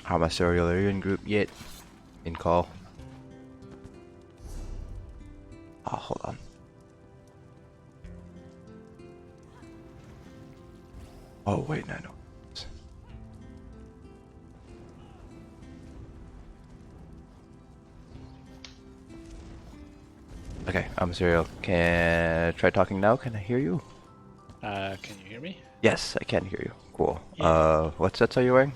How my serial are you in group yet? In call. Oh, hold on. Oh wait, no. Okay, I'm serial. Can try talking now? Can I hear you? Can you hear me? Yes, I can hear you. Cool. Yeah. What sets are you wearing?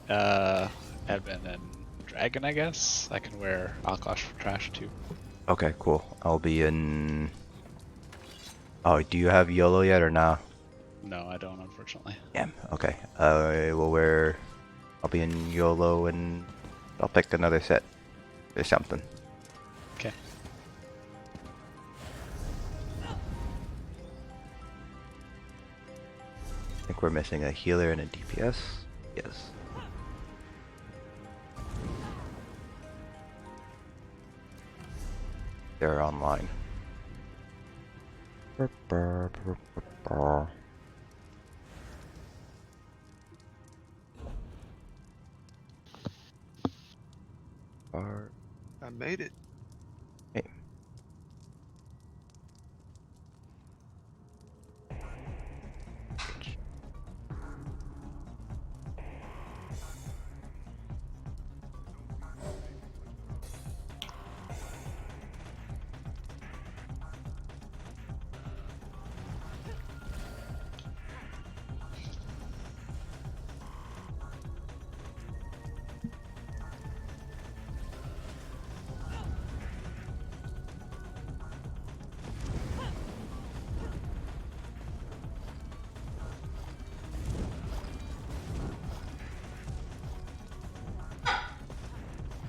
Admin and Dragon, I guess. I can wear Alkosh for Trash too. Okay, cool. I'll be in. Oh, do you have YOLO yet or nah? No, I don't, unfortunately. Damn. Okay. I will wear. I'll be in YOLO and I'll pick another set or something. Okay. I think we're missing a healer and a DPS. Yes. They're online. I made it. Hey.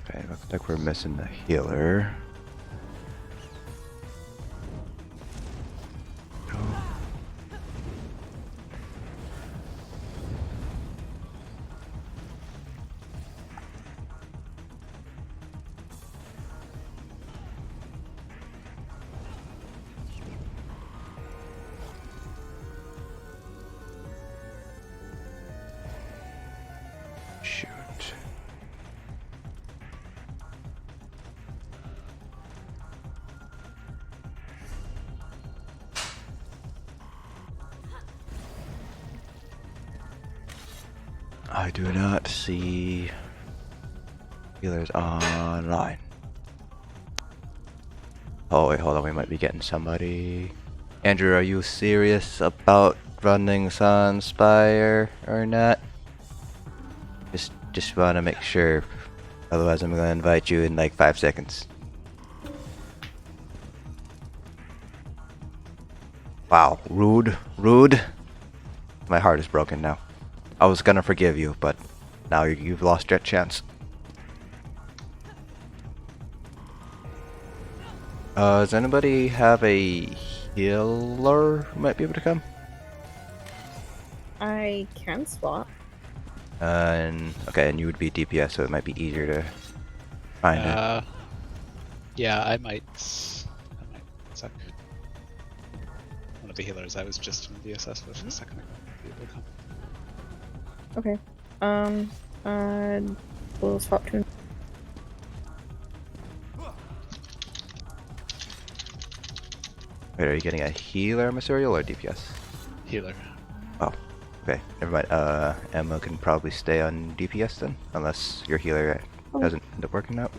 Okay, looks like we're missing the healer. Shoot. I do not see healers online. Oh wait, hold on, we might be getting somebody. Andrew, are you serious about running Sunspire or not. Just want to make sure. Otherwise, I'm gonna invite you in like 5 seconds. Wow, rude, rude. My heart is broken now. I was gonna forgive you, but now you've lost your chance. Does anybody have a healer who might be able to come? I can swap. And you would be DPS, so it might be easier to find it. Yeah, I might suck. One of the healers I was just in VSS with a second ago. Be able to come. Okay. We'll swap to. Wait, are you getting a healer material or DPS? Healer. Oh, okay. Never mind. Emma can probably stay on DPS then, unless your healer doesn't end up working out.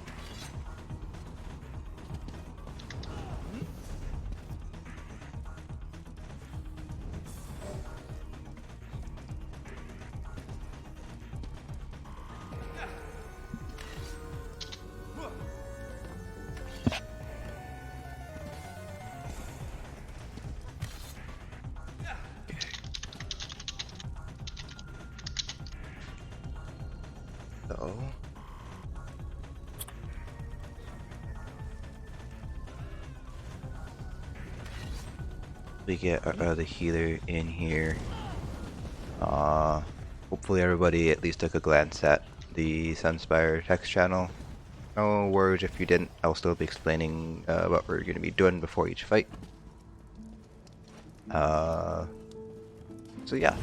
So we get our other healer in here. Hopefully everybody at least took a glance at the Sunspire text channel. No worries if you didn't. I'll still be explaining what we're going to be doing before each fight. So yeah,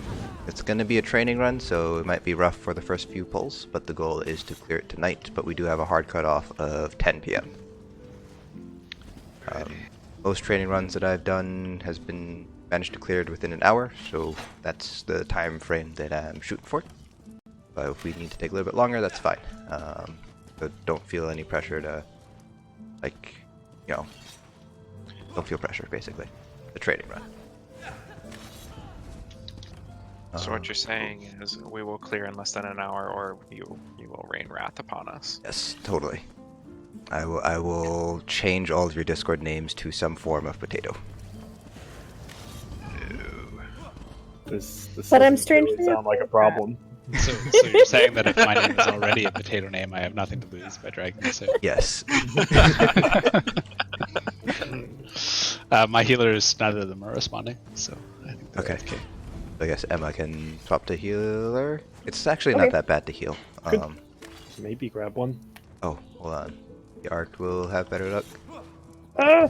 it's going to be a training run, so it might be rough for the first few pulls, but the goal is to clear it tonight, but we do have a hard cutoff of 10 p.m. Most training runs that I've done has been managed to clear it within an hour, so that's the time frame that I'm shooting for. But if we need to take a little bit longer, that's fine. So don't feel any pressure to, like, you know, don't feel pressure, basically. The training run. So what you're saying is we will clear in less than an hour, or you will rain wrath upon us. Yes, totally. I will change all of your Discord names to some form of potato. This But I'm doesn't strangely really sound like a okay with problem. So you're saying that if my name is already a potato name, I have nothing to lose by dragging this out? Yes. My healers, neither of them are responding, so I think they're Okay. okay. I guess Emma can swap to healer. It's actually Okay. not that bad to heal. Good. Maybe grab one. Oh, hold on. The art will have better luck. Ah!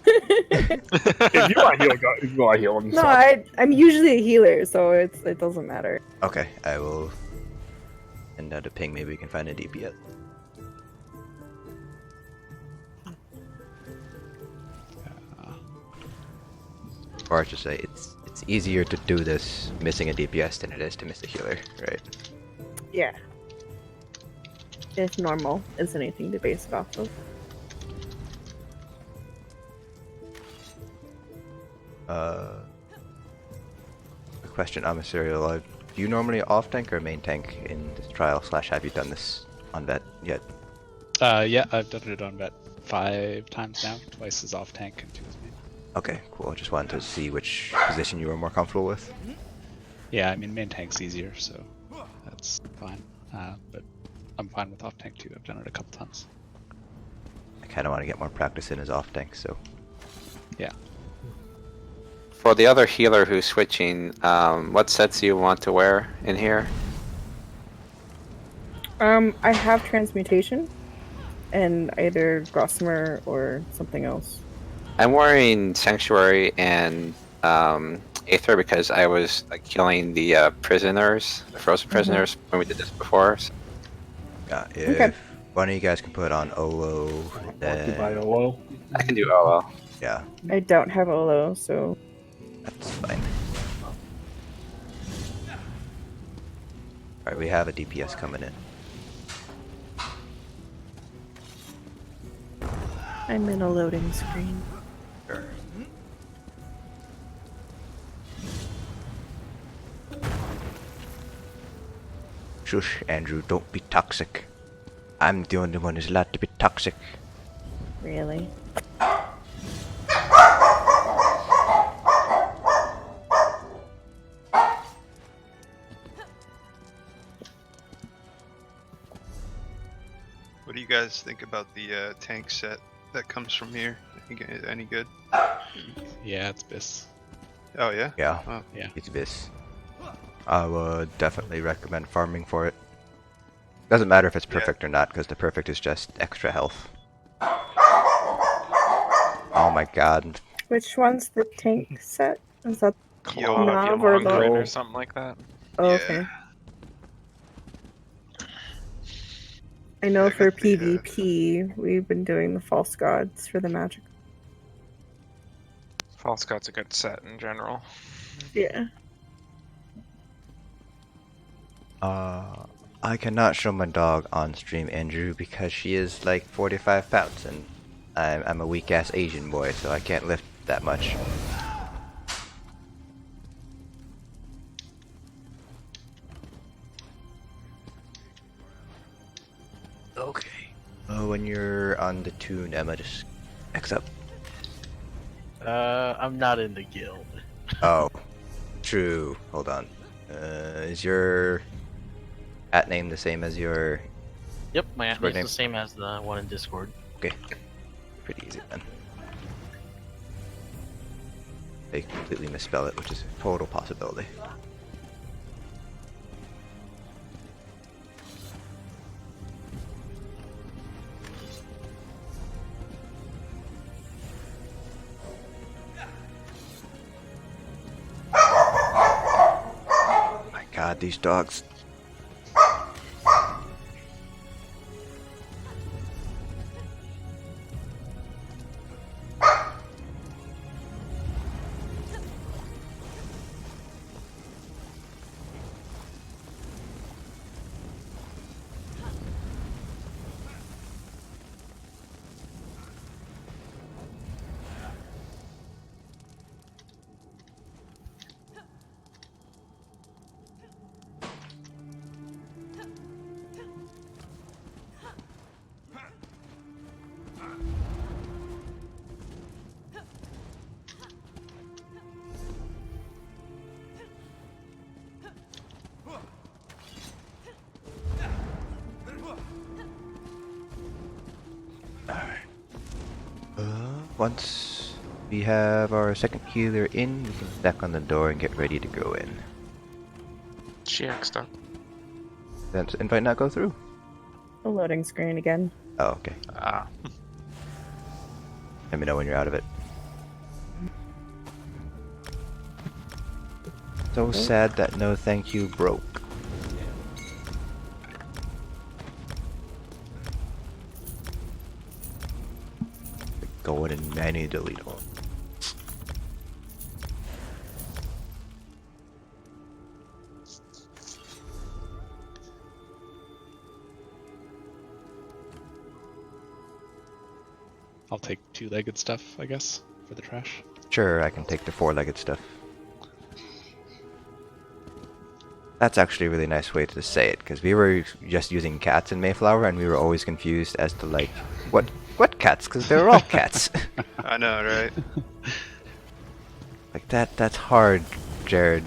If you want to heal, go heal him. No, I'm usually a healer, so it doesn't matter. Okay, I will send out a ping. Maybe we can find a DPS. Or I should say, it's easier to do this missing a DPS than it is to miss a healer, right? Yeah. If normal is anything to base it off of. A question, I'm a serial. Do you normally off tank or main tank in this trial? / have you done this on vet yet? Yeah, I've done it on vet 5 times now. Twice as off tank and 2 as main. Okay, cool. I just wanted to see which position you were more comfortable with. Yeah, I mean main tank's easier, so that's fine. But I'm fine with off tank too. I've done it a couple times. I kind of want to get more practice in as off tank, so. Yeah. For the other healer who's switching, what sets do you want to wear in here? I have transmutation, and either Gossamer or something else. I'm wearing Sanctuary and Aether because I was like killing the prisoners, the frozen prisoners, when we did this before. So. Yeah, if Okay. one of you guys can put on Olo, Occupy then Olo. I can do OO. yeah, I don't have Olo, so that's fine. Alright, we have a DPS coming in. I'm in a loading screen. Sure. Shush, Andrew, don't be toxic. I'm the only one who's allowed to be toxic. Really? What do you guys think about the tank set that comes from here? Any good? Yeah, it's Biss. Oh yeah. Yeah, Oh. Yeah. it's this. I would definitely recommend farming for it. Doesn't matter if it's perfect or not, because the perfect is just extra health. Oh my god. Which one's the tank set? Is that Claw Nav of or Yolongren the- or something like that. oh, Yeah. okay? I know Yeah, I for got the, PvP, we've been doing the false gods for the magic. False God's a good set in general. Yeah. I cannot show my dog on stream, Andrew, because she is like 45 pounds, and I'm a weak-ass Asian boy, so I can't lift that much. Okay. When you're on the tune, Emma, just X up. I'm not in the guild. Oh, true. Hold on. Is your at name the same as your? Yep, my Discord name's name? the same as the one in Discord. Okay, pretty easy then. They completely misspell it, which is a total possibility. My God, these dogs. Once we have our second healer in, we can stack on the door and get ready to go in. She X'd up. Does invite not go through? A loading screen again. Oh, okay. Ah. Let me know when you're out of it. So sad that no thank you broke. Going in many delete all. I'll take two-legged stuff, I guess, for the trash. Sure, I can take the four-legged stuff. That's actually a really nice way to say it, because we were just using cats in Mayflower, and we were always confused as to, like, what cats? Because they were all cats. I know, right? Like, that's hard, Jared.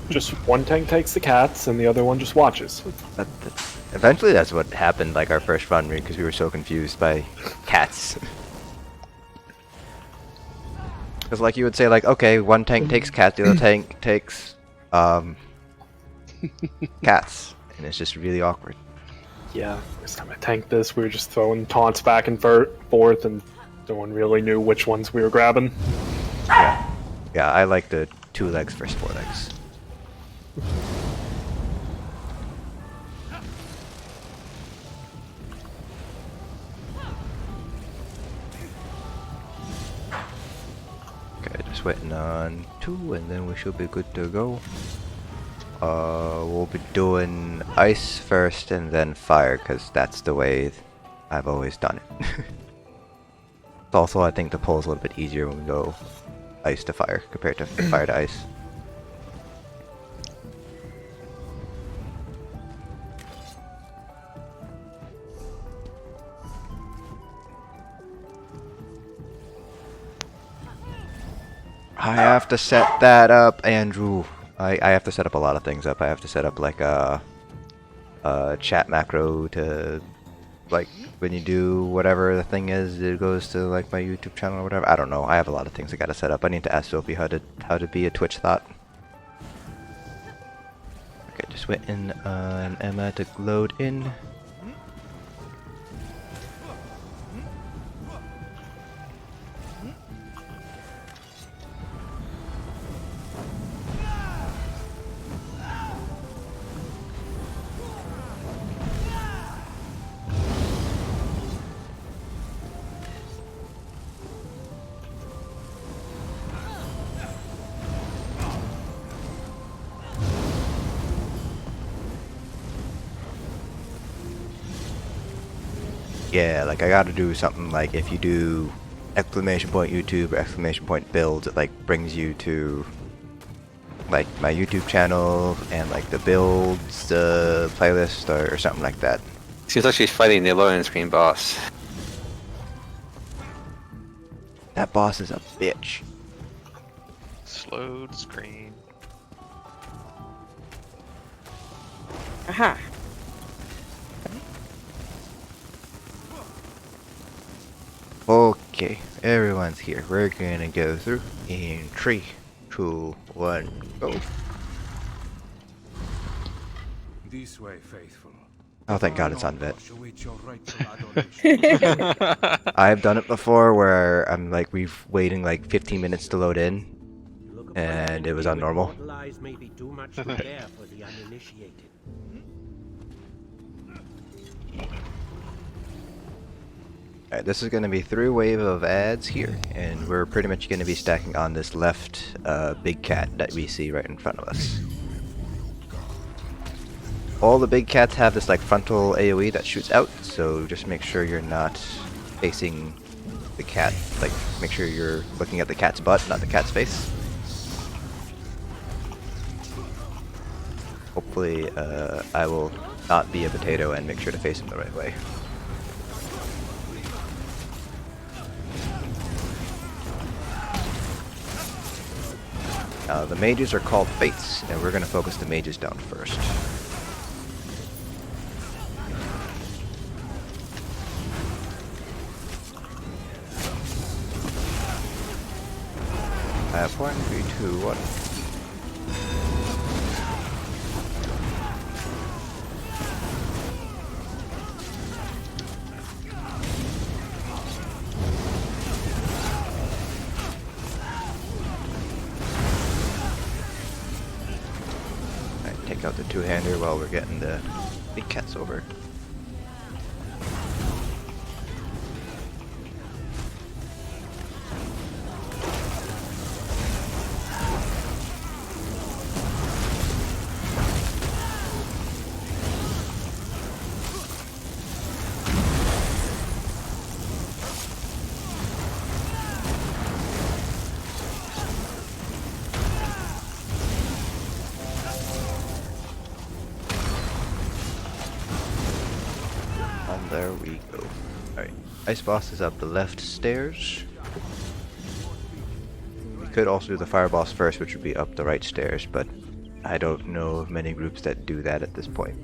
Just one tank takes the cats, and the other one just watches. Eventually that's what happened, like, our first run, because we were so confused by cats. Because, like, you would say, like, okay, one tank takes cats, the other tank takes, cats. And it's just really awkward. Yeah, this time I tanked this, we were just throwing taunts back and forth, and no one really knew which ones we were grabbing. Yeah, I like the 2 legs versus 4 legs. Okay, just waiting on 2 and then we should be good to go. We'll be doing ice first and then fire, because that's the way I've always done it. Also, I think the pull is a little bit easier when we go ice to fire compared to fire to ice. I have to set that up, Andrew. I have to set up a lot of things up. I have to set up like a chat macro to like when you do whatever the thing is, it goes to like my YouTube channel or whatever. I don't know. I have a lot of things I gotta set up. I need to ask Sophie how to be a Twitch thought. Okay, just waiting on Emma to load in. Yeah, like I gotta do something like if you do exclamation point YouTube or exclamation point builds, it like brings you to like my YouTube channel and like the builds playlist or something like that. Seems like she's fighting the loading screen boss. That boss is a bitch. Slowed screen. Aha. Okay, everyone's here. We're gonna go through in 3, 2, 1, go. This way, faithful. Oh, thank God it's on vet. Await your rightful adoration. I've done it before where I'm like, waiting like 15 minutes to load in, and it was on normal. Lies may be too much to bear for the uninitiated. Alright, this is going to be 3 wave of ads here, and we're pretty much going to be stacking on this left big cat that we see right in front of us. All the big cats have this like frontal AoE that shoots out, so just make sure you're not facing the cat, like make sure you're looking at the cat's butt, not the cat's face. Hopefully I will not be a potato and make sure to face him the right way. The mages are called Fates, and we're going to focus the mages down first. I have 1, 3, 2, 1. Take out the two-hander while we're getting the big cats over. There we go. Alright, Ice Boss is up the left stairs. We could also do the Fire Boss first, which would be up the right stairs, but I don't know of many groups that do that at this point.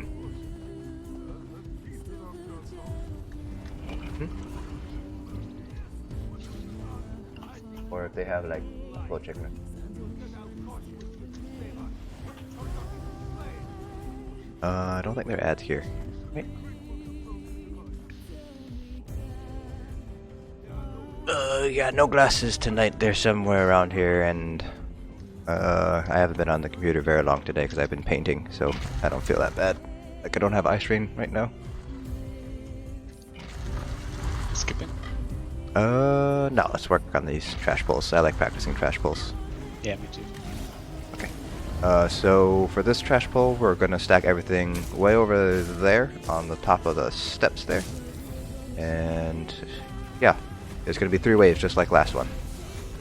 Or if they have like full chicken. I don't think there are ads here. Right. Yeah, no glasses tonight. They're somewhere around here, and I haven't been on the computer very long today because I've been painting, so I don't feel that bad. Like I don't have eye strain right now. Skipping? No, let's work on these trash pulls. I like practicing trash pulls. Yeah, me too. Okay. So for this trash pull, we're gonna stack everything way over there on the top of the steps there, and yeah. There's going to be 3 waves, just like last one.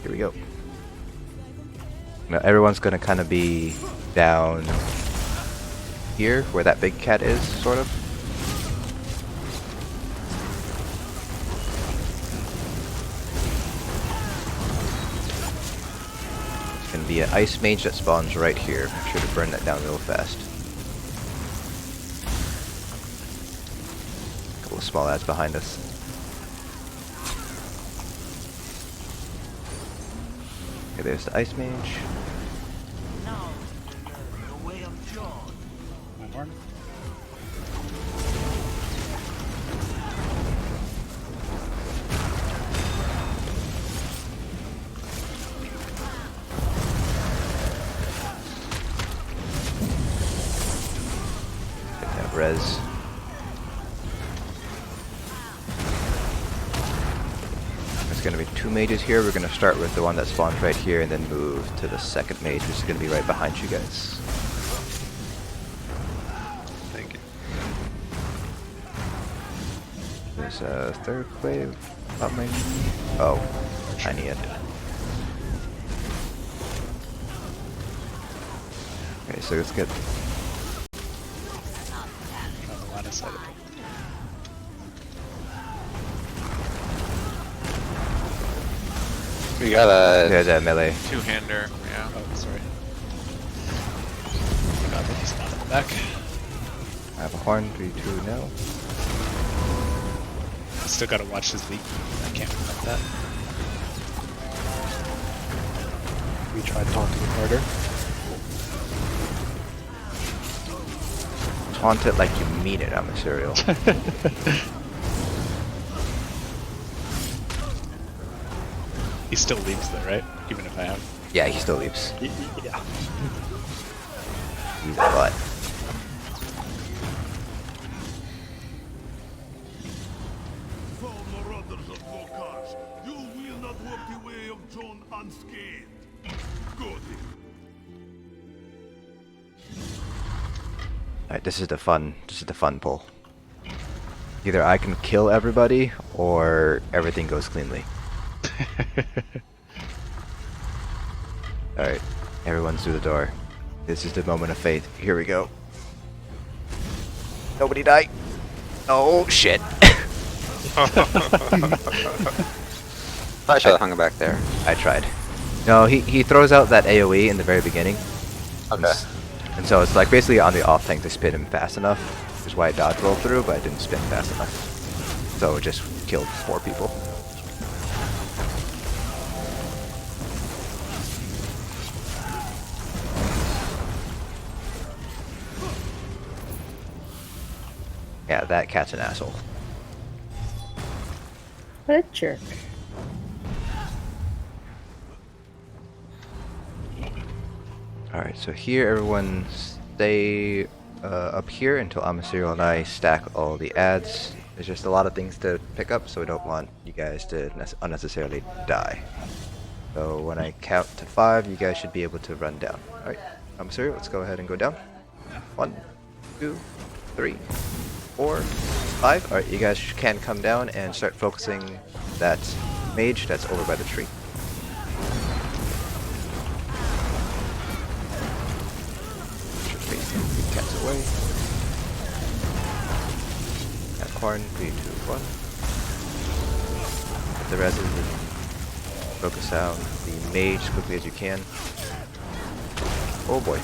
Here we go. Now everyone's going to kind of be down here, where that big cat is, sort of. Gonna be an ice mage that spawns right here. Make sure to burn that down real fast. A couple of small ads behind us. Okay, there's the ice mage. Now you learn the way of John. My horn. Get that res. There's gonna be two mages here. We're gonna start with the one that spawns right here and then move to the second mage, which is gonna be right behind you guys. Thank you. There's a third wave up my knee. Oh, tiny end. Okay, so let's get. On the line of sight of it. We got a. There's a melee. Two-hander, yeah. Oh, sorry. Forgot that he's not in the back. I have a horn. 3-2 now. Still gotta watch his leak. I can't prevent that. We tried taunting it harder. Taunt it like you mean it. I'm a cereal. He still leaves though, right? Even if I have. Yeah, he still leaves. Yeah. He's a butt. You will not walk the way of John unscathed. Good. Alright, this is the fun pull. Either I can kill everybody or everything goes cleanly. Alright, everyone's through the door. This is the moment of faith. Here we go. Nobody die. Oh shit. I should have hung it back there. I tried. No, he throws out that AoE in the very beginning. Okay. And so it's like basically on the off tank to spin him fast enough. Which is why I dodge rolled through, but I didn't spin fast enough. So it just killed 4 people. Yeah, that cat's an asshole. What a jerk. Alright, so here everyone stay up here until Amasiro and I stack all the ads. There's just a lot of things to pick up, so we don't want you guys to unnecessarily die. So when I count to 5, you guys should be able to run down. Alright, Amasiro, let's go ahead and go down. 1, 2, 3, 4, 5. Alright, you guys can come down and start focusing that mage that's over by the tree. Cats away. That corn, 3, 2, 1. Get the resident. Focus out the mage as quickly as you can. Oh boy.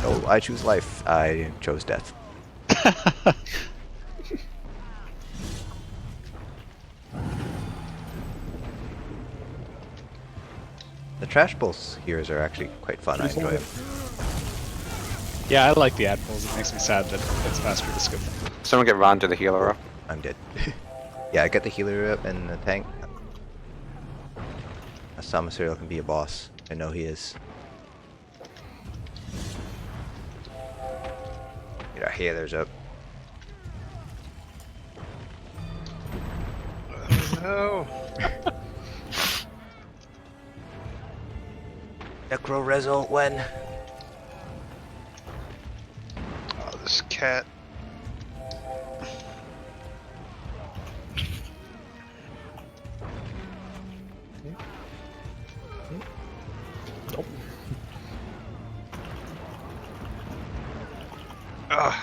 Oh, I choose life. I chose death. The trash pulls here are actually quite fun. I enjoy them. Yeah, I like the ad pulls. It makes me sad that it's faster to skip them. Someone get Ron to the healer up. I'm dead. Yeah, I got the healer up and the tank. Asama Serial can be a boss. I know he is. Get our healers up. No. Necro Rezo when? Oh, this cat. Nope. Ugh.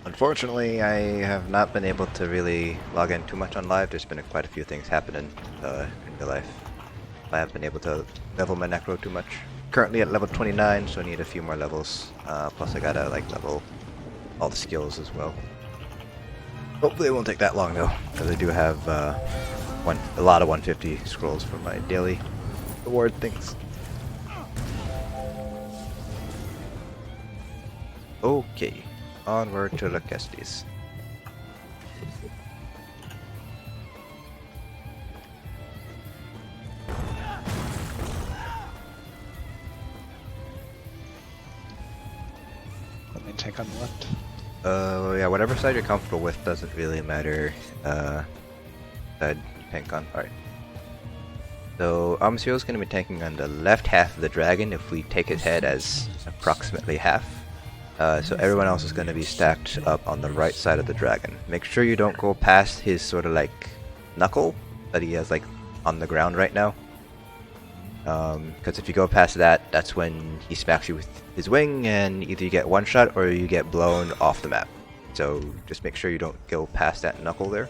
Unfortunately, I have not been able to really log in too much on live. There's been quite a few things happening in real life. I haven't been able to level my necro too much. Currently at level 29, so I need a few more levels. Plus I gotta like level all the skills as well. Hopefully it won't take that long though, because I do have a lot of 150 scrolls for my daily reward things. Okay, onward to the Kestis. Let me tank on the left. Yeah, whatever side you're comfortable with doesn't really matter. Side you tank on. Alright. So, Amsio is going to be tanking on the left half of the dragon if we take his head as approximately half. So everyone else is going to be stacked up on the right side of the dragon. Make sure you don't go past his sort of like knuckle that he has like on the ground right now. Because if you go past that, that's when he smacks you with his wing and either you get one shot or you get blown off the map. So just make sure you don't go past that knuckle there.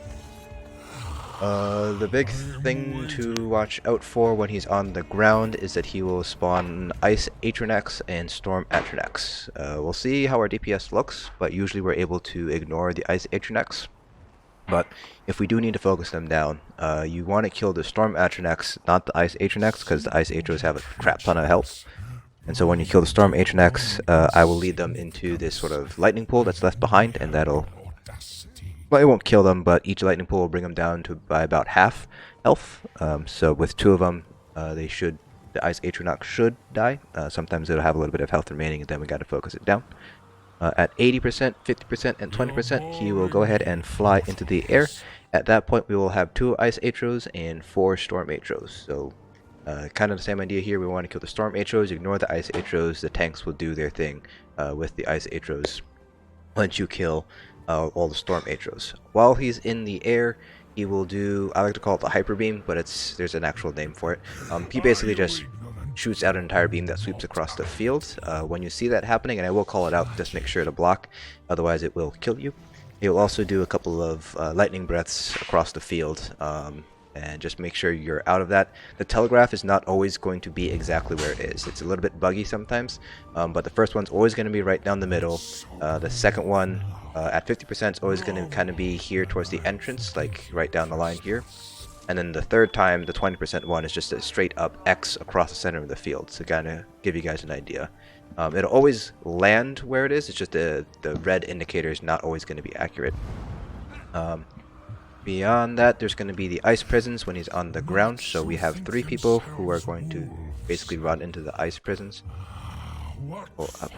The big thing to watch out for when he's on the ground is that he will spawn Ice Atronex and Storm Atronex. We'll see how our DPS looks, but usually we're able to ignore the Ice Atronex. But if we do need to focus them down, you want to kill the Storm Atronex, not the Ice Atronex, because the Ice Atros have a crap ton of health. And so when you kill the Storm Atronex, I will lead them into this sort of lightning pool that's left behind, and that'll... Well, it won't kill them, but each lightning pool will bring them down to by about half health. So with two of them, the Ice Atronex should die. Sometimes it'll have a little bit of health remaining, and then we got to focus it down. At 80%, 50%, and 20%, he will go ahead and fly into the air. At that point, we will have 2 Ice Atros and 4 Storm Atros. So, kind of the same idea here. We want to kill the Storm Atros, ignore the Ice Atros. The tanks will do their thing with the Ice Atros once you kill all the Storm Atros. While he's in the air, he will do, I like to call it the Hyper Beam, but there's an actual name for it. He basically just shoots out an entire beam that sweeps across the field. When you see that happening, and I will call it out, just make sure to block, otherwise it will kill you. He will also do a couple of lightning breaths across the field, and just make sure you're out of that. The telegraph is not always going to be exactly where it is. It's a little bit buggy sometimes, but the first one's always going to be right down the middle. The second one at 50% is always going to kind of be here towards the entrance, like right down the line here. And then the third time, the 20% one, is just a straight up X across the center of the field, to kind of give you guys an idea. It'll always land where it is, it's just the red indicator is not always going to be accurate. Beyond that, there's going to be the ice prisons when he's on the ground, so we have 3 people who are going to basically run into the ice prisons. Pull up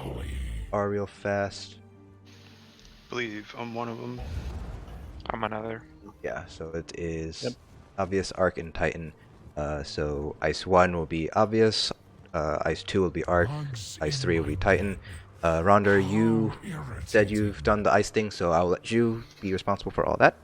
R real fast. I believe I'm one of them. I'm another. Yeah, so it is obvious, Arc, and Titan. So Ice 1 will be obvious, Ice 2 will be Arc, Ice 3 will be Titan. Ronder, you said you've done the ice thing, so I'll let you be responsible for all that.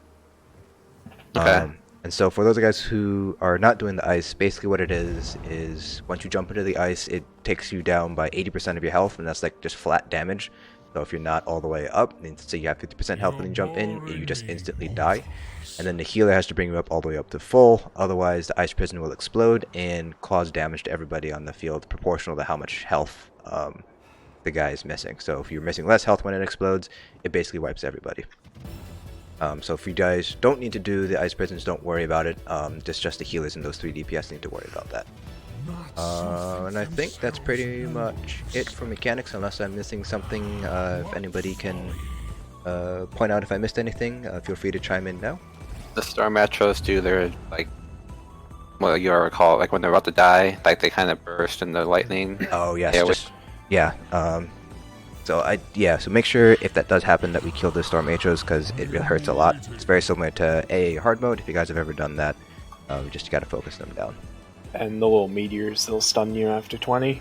Okay. And so for those guys who are not doing the ice, basically what it is once you jump into the ice, it takes you down by 80% of your health, and that's like just flat damage. So if you're not all the way up, say you have 50% health when you jump in, you just instantly die. And then the healer has to bring you up all the way up to full, otherwise the ice prison will explode and cause damage to everybody on the field proportional to how much health the guy is missing. So if you're missing less health when it explodes, it basically wipes everybody. So if you guys don't need to do the ice prisons, don't worry about it. Just the healers and those 3 DPS need to worry about that. And I think that's pretty much it for mechanics, unless I'm missing something. If anybody can point out if I missed anything, feel free to chime in now. The Storm Atros do their, like, well, you recall, like when they're about to die, like they kind of burst in the lightning. Oh yes, so make sure if that does happen that we kill the Storm Atros, because it really hurts a lot. It's very similar to AA hard mode, if you guys have ever done that. Just gotta focus them down. And the little meteors, they'll stun you after 20.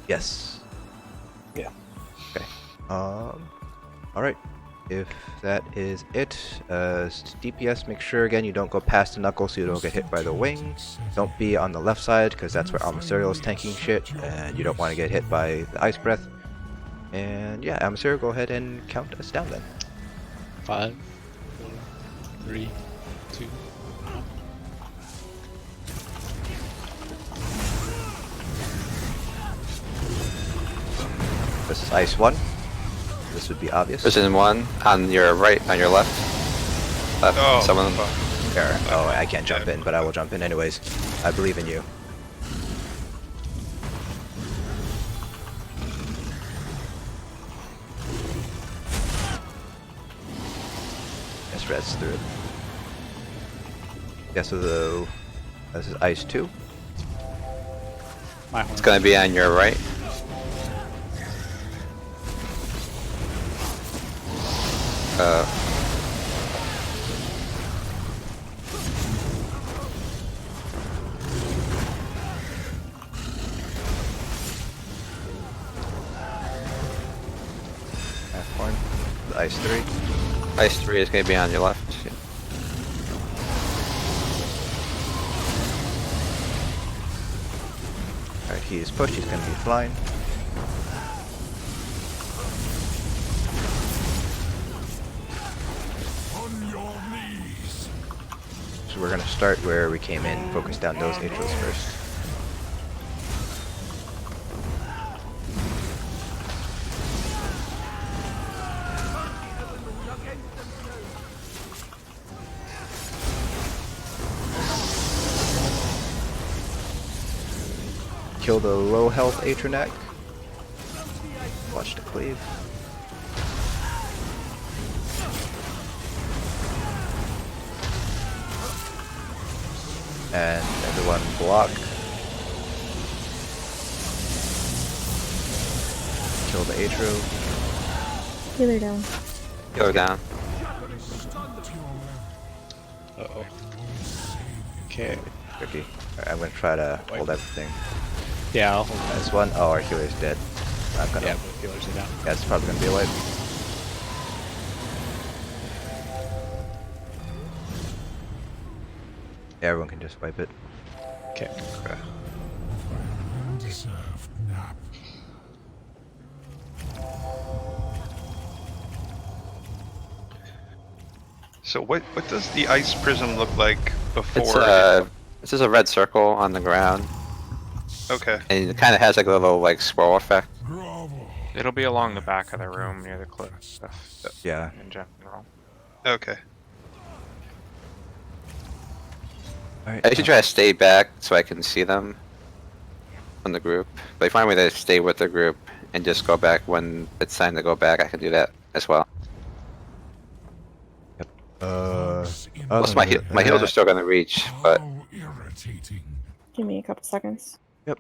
Yes. Yeah. Okay. Alright. if that is it, DPS, make sure again you don't go past the knuckle so you don't get hit by the wing. Don't be on the left side because that's where Amasuriel is tanking shit, and you don't want to get hit by the ice breath. And yeah, Amasuriel, go ahead and count us down then. 5, 4, 3, 2, 1. This is Ice 1. This would be obvious. Prison 1 on your right, on your left. Left. Oh, Someone. There. Oh, I can't jump in, but I will jump in anyways. I believe in you. Yes, Red's through it. Yeah, so this is Ice 2. My horn. It's gonna be on your right. Half horn. The Ice 3. Ice 3 is gonna be on your left. Alright, he is pushed, he's gonna be flying. On your knees. So we're gonna start where we came in, focus down those Atros first. Kill the low health Atronac. Watch the cleave. And everyone block. Kill the Atro. Healer down. Go down. Uh-oh. Okay. Tricky. Alright, I'm gonna try to hold everything. Yeah, I'll hold that. That's one. Oh, our healer's dead. I'm gonna. Yeah, both healers are down. Yeah, it's probably gonna be a wipe. Yeah, everyone can just wipe it. Okay. Deserved nap. So what does the ice prism look like before? It's just a red circle on the ground, Okay. and it kind of has like a little like swirl effect. Bravo. It'll be along the back of the room near the cliff stuff Yeah. in general. Okay. Alright. I should try to stay back so I can see them on the group. But if I find a way to stay with the group and just go back when it's time to go back, I can do that as well. Most of my heals are still gonna reach, but How irritating. Give me a couple seconds. Yep.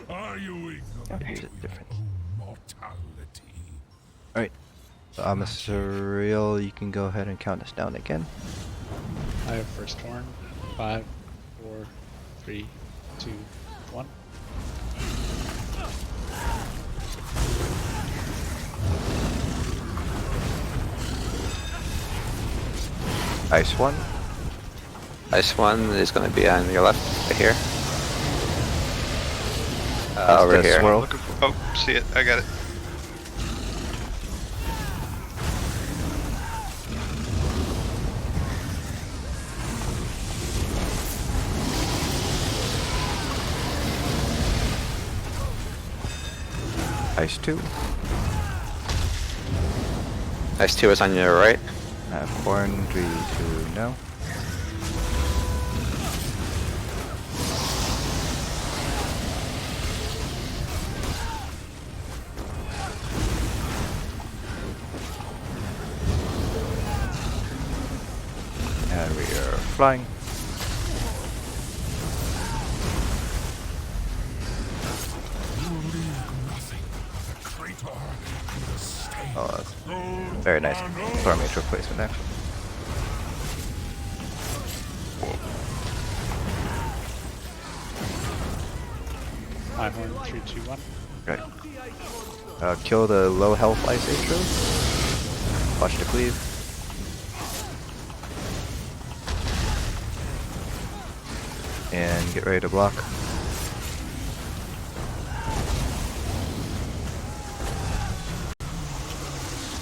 Arguing Okay. Is it different? mortality. Alright. So Amasuriel, you can go ahead and count us down again. I have first horn. 5, 4, 3, 2, 1. Ice 1. Ice 1 is gonna be on your left, right here. Over the here. swirl. Looking for, oh, see it. I got it. Ice 2. Ice 2 is on your right. Horn 3, 2, no. And we are flying. You leave nothing but a crater and a stain. Oh, that's very nice Storm Atro placement, actually. I'm on 3, 2, 1. Right. Kill the low health Ice Atro. Watch the cleave. And get ready to block.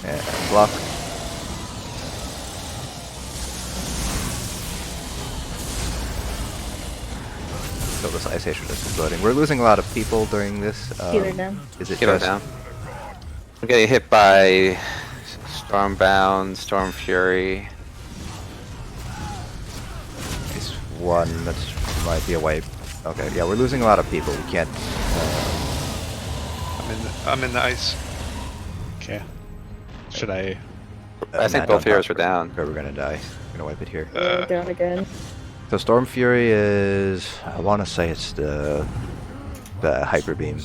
And block. Kill this Ice Atro that's exploding. We're losing a lot of people during this. Healer down. Is it Healer just down. I'm getting hit by Stormbound, Storm Fury. Nice one? That might be a wipe. Okay, yeah, we're losing a lot of people. We can't. I'm in the ice. Okay. Should I? I think both heroes are down. Okay, we're gonna die. We're gonna wipe it here. Healer down again. So Storm Fury is, I want to say it's the Hyper Beam.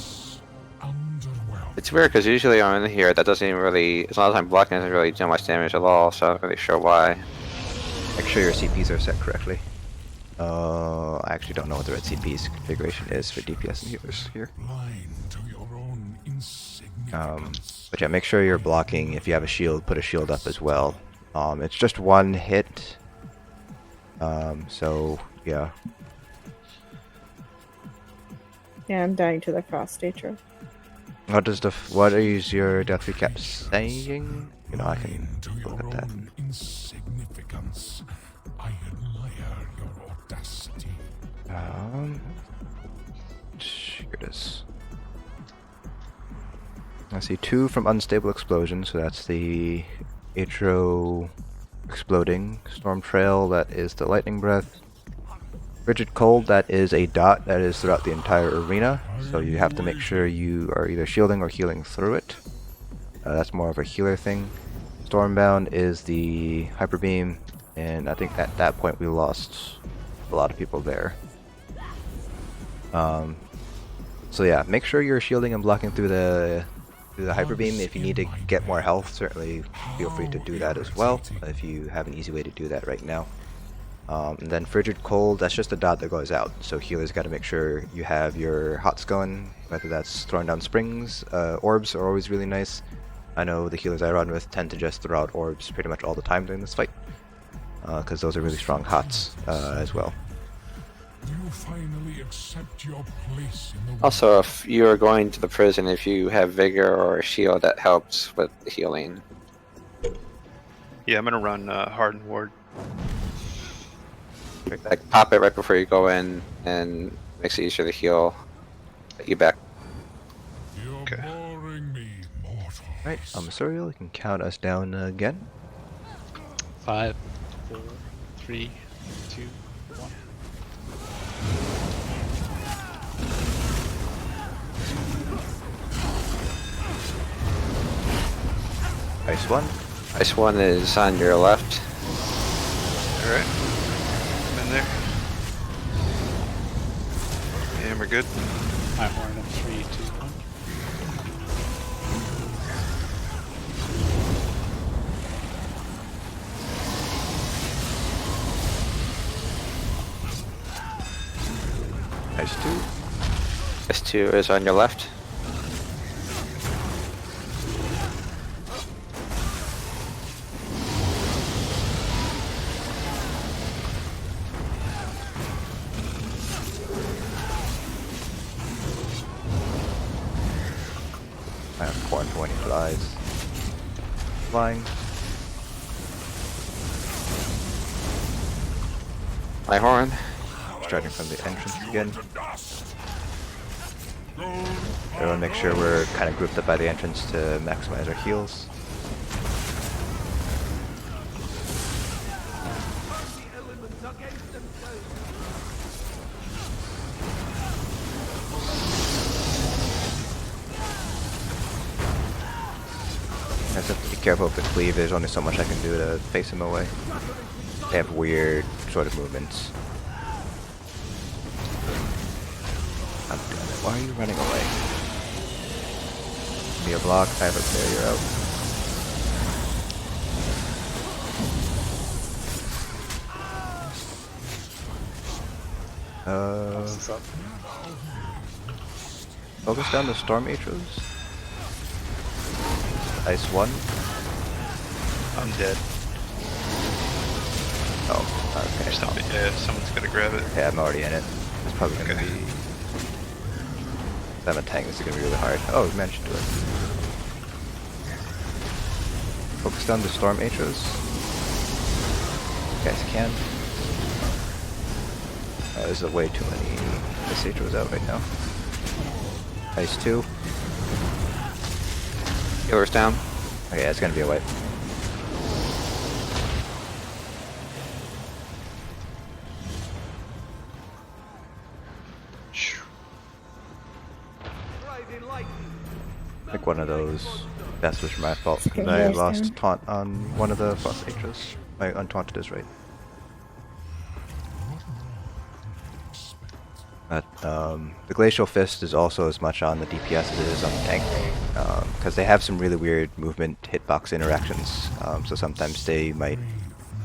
It's weird because usually I'm in here, that doesn't even really, as long as I'm blocking, it doesn't really do much damage at all, so I'm not really sure why. Make sure your CPs are set correctly. I actually don't know what the red CP's configuration is for DPS and healers here. But yeah, make sure you're blocking. If you have a shield, put a shield up as well. It's just one hit. So yeah. Yeah, I'm dying to the Frost Atro. What is your death recap saying? You know, I can look at that. Insignificance. I admire your audacity. Here it is. I see 2 from Unstable Explosion, so that's the Atro exploding. Storm Trail, that is the Lightning Breath. Rigid Cold, that is a dot that is throughout the entire arena, so you have to make sure you are either shielding or healing through it. That's more of a healer thing. Stormbound is the Hyper Beam, and I think at that point we lost a lot of people there. So yeah, make sure you're shielding and blocking through the Hyper Beam. If you need to get more health, certainly feel free to do that as well, if you have an easy way to do that right now. And then Frigid Cold, that's just a dot that goes out, so healers got to make sure you have your hots going, whether that's throwing down springs. Orbs are always really nice. I know the healers I run with tend to just throw out orbs pretty much all the time during this fight, because those are really strong hots as well. You finally accept your place in the Also, if you're going to the prison, if you have Vigor or a shield, that helps with the healing. Yeah, I'm gonna run Hardened Ward. Like, pop it right before you go in, and makes it easier to heal. Get you back. You're boring me, mortal. Right, Suriel, you can count us down again. 5, 4, 3, 2, 1. Ice 1. Ice 1 is on your left. Alright. I'm in there. And we're good. I'm horn in 3, 2, 1. Ice 2. Ice 2 is on your left. I have 420 flies. Flying. My horn. Starting from the entrance again. Everyone make sure we're kind of grouped up by the entrance to maximize our heals. I just have to be careful with the cleave. There's only so much I can do to face him away. They have weird sort of movements. God damn it, why are you running away? Be a block, I have a barrier out. Toss this up. Focus down the Storm Atros. Ice 1. I'm dead. Oh, okay. Yeah, someone's gonna grab it. Yeah, I'm already in it. It's probably gonna be... If I'm a tank, this is gonna be really hard. Oh, we managed to do it. Focus down the Storm Atros. You guys can. There's way too many Miss Atros out right now. Ice 2. Healer's down. Okay, it's gonna be a wipe. I think one of those. That was my fault because I lost taunt on one of the Frost Atros. My untaunted is right. But the Glacial Fist is also as much on the DPS as it is on the tank, because they have some really weird movement hitbox interactions. So sometimes I might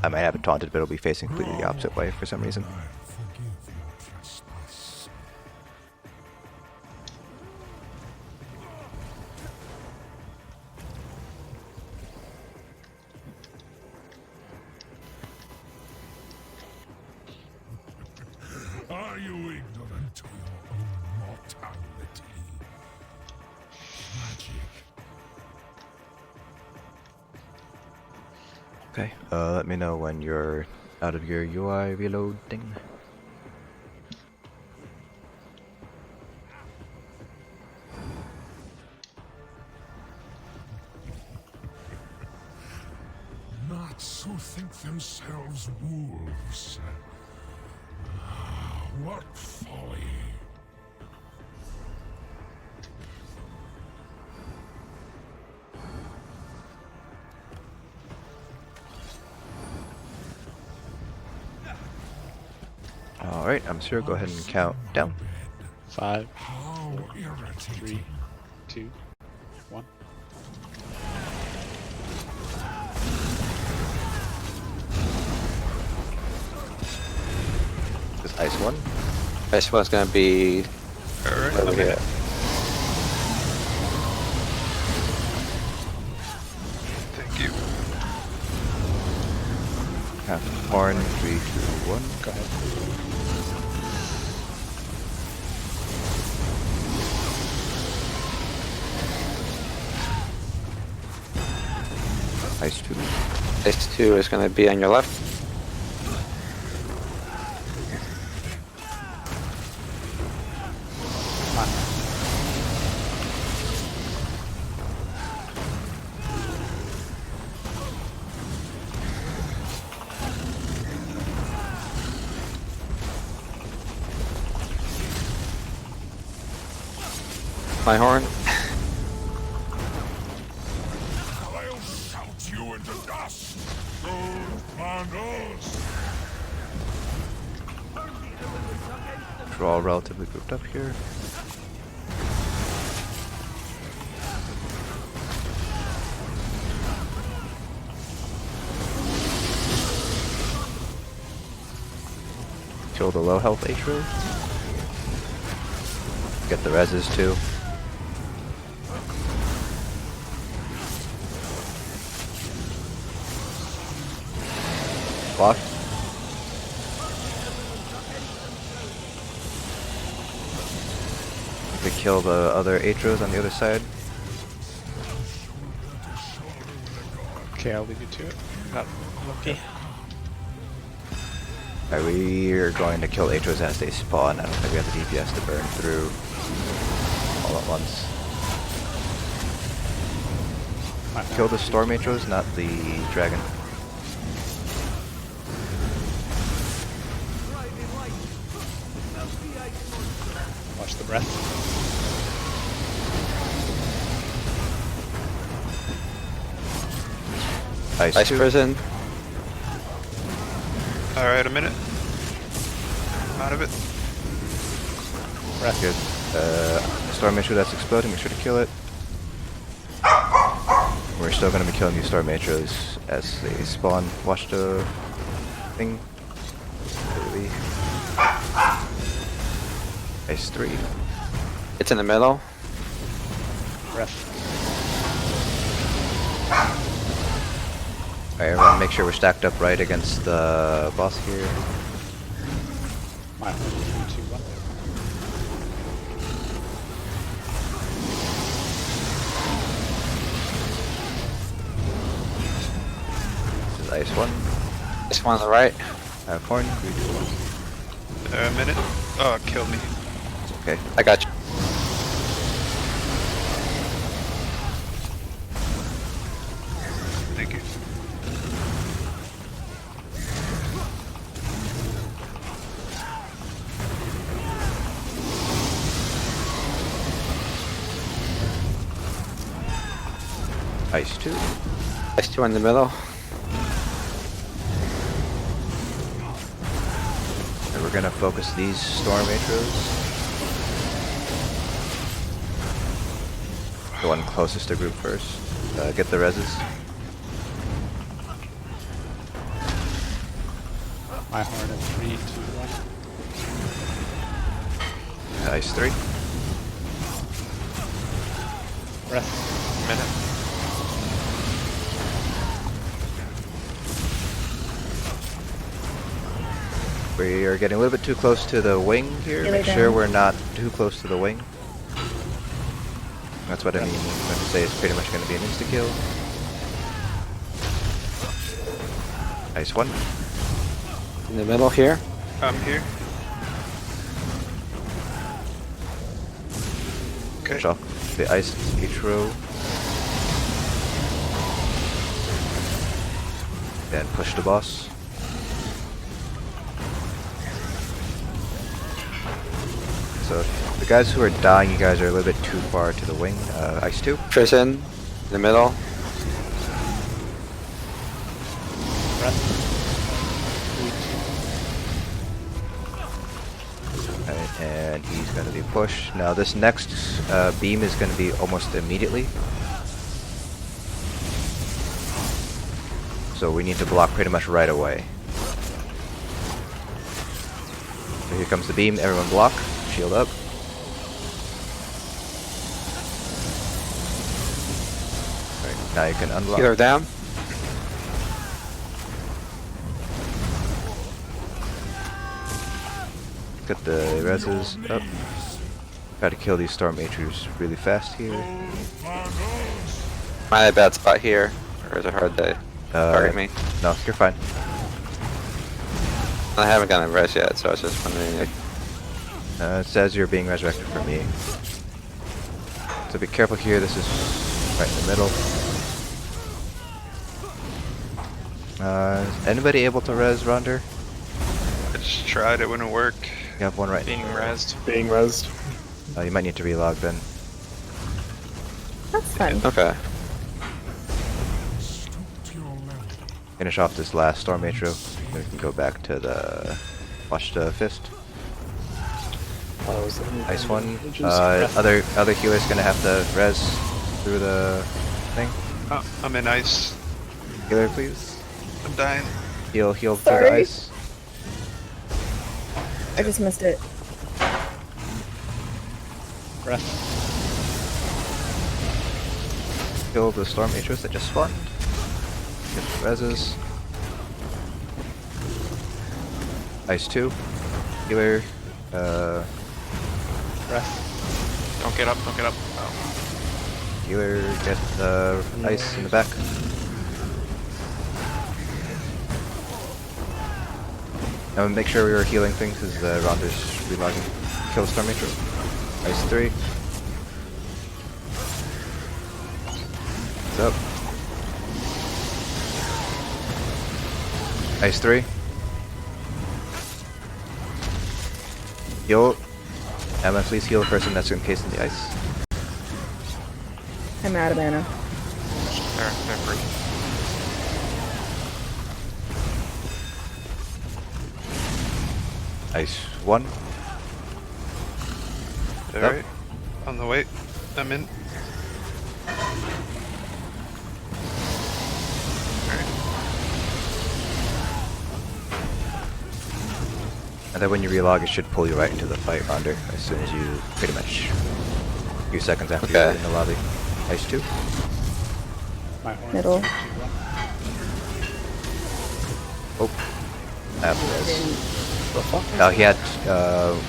have it taunted, but it'll be facing completely the opposite way for some reason. Are you ignorant to your own mortality? Magic. Okay, let me know when you're out of your UI reloading. Knots who think themselves wolves. What folly. Alright, I'm sure. Go ahead and count down. 5, How 4, 3, irritating. 2, 1. This Ice 1. Ice 1's gonna be Alright, over here. Thank you. Half horn, 3, 2, 1. Go ahead. Ice 2. Ice 2 is gonna be on your left. My horn. I'll shout you into dust. Commandos. We're all relatively grouped up here. Kill the low health Atro. Get the reses too. Block. We could kill the other Atros on the other side. Okay, I'll leave you to it. Got lucky. Alright, we are going to kill Atros as they spawn. I don't think we have the DPS to burn through all at once. Kill the Storm Atros, not the Dragon. Watch the breath. Ice 2. Prison. Alright, a minute. Out of it. Breath. Good. Storm Atro that's exploding, make sure to kill it. We're still going to be killing these Storm Atros as they spawn. Watch the thing. Ice 3. It's in the middle. Ref. Alright, everyone make sure we're stacked up right against the boss here. My 3, 2, 1. This is Ice 1. This one on the right. Horn, 3, 2, 1. A minute. Oh, it killed me. It's okay. I got you. Thank you. Ice 2. Ice 2 in the middle. And we're gonna focus these Storm Atros. The one closest to group first. Get the reses. My horn at 3, 2, 1. Ice 3. Ref. Minute. We are getting a little bit too close to the wing here. Really Make sure down. we're not too close to the wing. That's what I mean when I say it's pretty much going to be an insta-kill. Ice 1. In the middle here. I'm here. Okay. Finish off the Ice Atro. Then push the boss. So the guys who are dying, you guys are a little bit too far to the wing. Ice 2. Prison. In the middle. Ref. 3, 2, 1. Alright, and he's going to be pushed. Now this next beam is going to be almost immediately. So we need to block pretty much right away. So here comes the beam, everyone block, shield up. Alright, now you can unblock. Healer down. Get the reses up. Try to kill these Storm Atros really fast here. Am I in a bad spot here? Or is it hard to target me? No, you're fine. I haven't gotten a res yet, so I was just wondering. Like, It says you're being resurrected for me. So be careful here, this is right in the middle. Is anybody able to res Ronder? I just tried, it wouldn't work. You have one right. Being rezzed. Being rezzed. You might need to relog then. That's fun. okay. Finish off this last Storm Atro. Then we can go back to the watch the fist. Ice 1. Other healer's gonna have to res through the thing. Oh, I'm in ice. Healer, please. I'm dying. Heal through the Sorry. ice. I just missed it. Ref. Kill the Storm Atros that just spawned. Get the reses. Ice 2. Healer. Ref. Don't get up, don't get up. Oh. Healer, get the ice in the back. Now make sure we were healing things because Ronder's relogging. Kill Storm Atro. Ice 3. What's up? Ice 3. Heal. Emma, please heal a person that's encased in the ice. I'm out of mana. They're free. Ice 1. Alright. On the way. I'm in. Alright. And then when you relog, it should pull you right into the fight, Ronder, as soon as you pretty much a few seconds after you're in the lobby. Ice 2. My horn. Middle. Oh. That was... No, he had,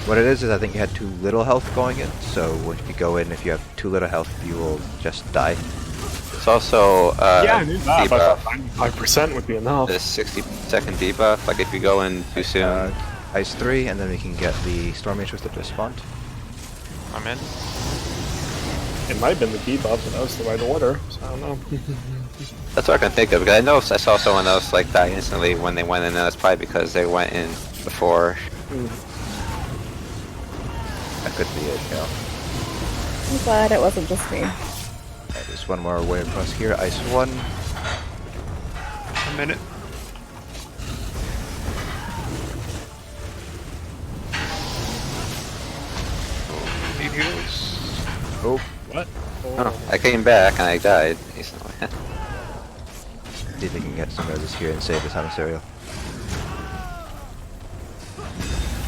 what it is I think he had too little health going in, so if you go in, if you have too little health, you will just die. It's also Yeah, I knew that, but debuff. 95% would be enough. The 60-second debuff, like if you go in too soon. Ice 3, and then we can get the Storm Matrix that just spawned. I'm in. It might have been the debuff, but that was the right order, so I don't know. That's what I can think of, because I know I saw someone else like die instantly when they went in, and that's probably because they went in before. That could be it, yeah. I'm glad it wasn't just me. Alright, there's one more way across here. Ice 1. A minute. Need heals. Oh, What? Oh, I came back and I died instantly. see if we can get some roses here and save this Emissarial.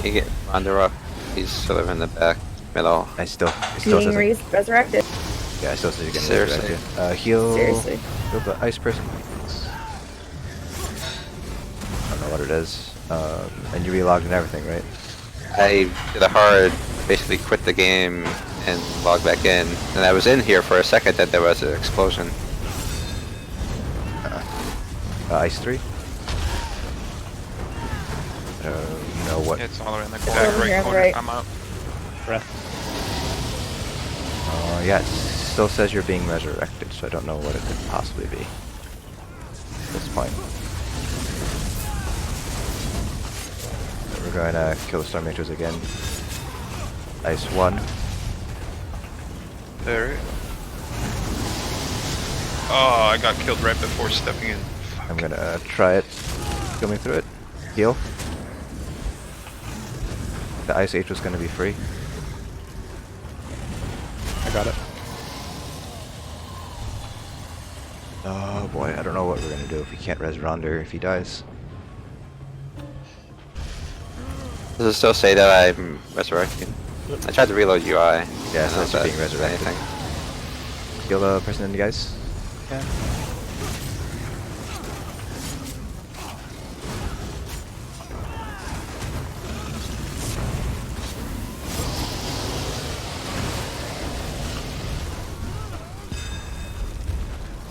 You get Ronda up. He's sort of in the back middle. It still Being says resurrected. yeah, it still says you're getting Seriously. resurrected. Heal. Seriously. Heal the ice person. I don't know what it is. And you relogged and everything, right? I did a hard, basically quit the game and logged back in. And I was in here for a second, then there was an explosion. Ice 3. You know what? It's all the way in the Over back here right on the corner. right. I'm up. Breath. Yeah, it still says you're being resurrected, so I don't know what it could possibly be at this point. So we're going to kill the Storm Matrix again. Ice 1. There. Oh, I got killed right before stepping in. I'm gonna try it. Coming through it. Heal. The Ice H was gonna be free. I got it. Oh boy, I don't know what we're gonna do if we can't res Ronder if he dies. Does it still say that I'm resurrected? I tried to reload UI. Yeah, it I don't know says you're if being that does resurrected. anything. Heal the person in, guys. Yeah.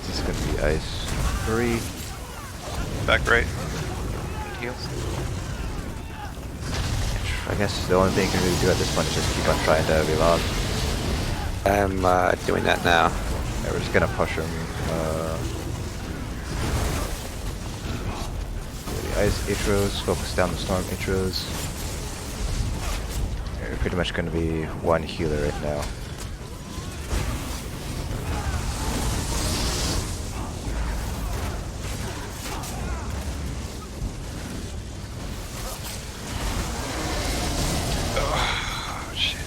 This is gonna be Ice 3. Back right. Heals. I guess the only thing you can really do at this point is just keep on trying to relog. I'm doing that now. Yeah, we're just gonna push him. The Ice intros, focus down the Storm intros. We're pretty much gonna be one healer right now. Oh, shit.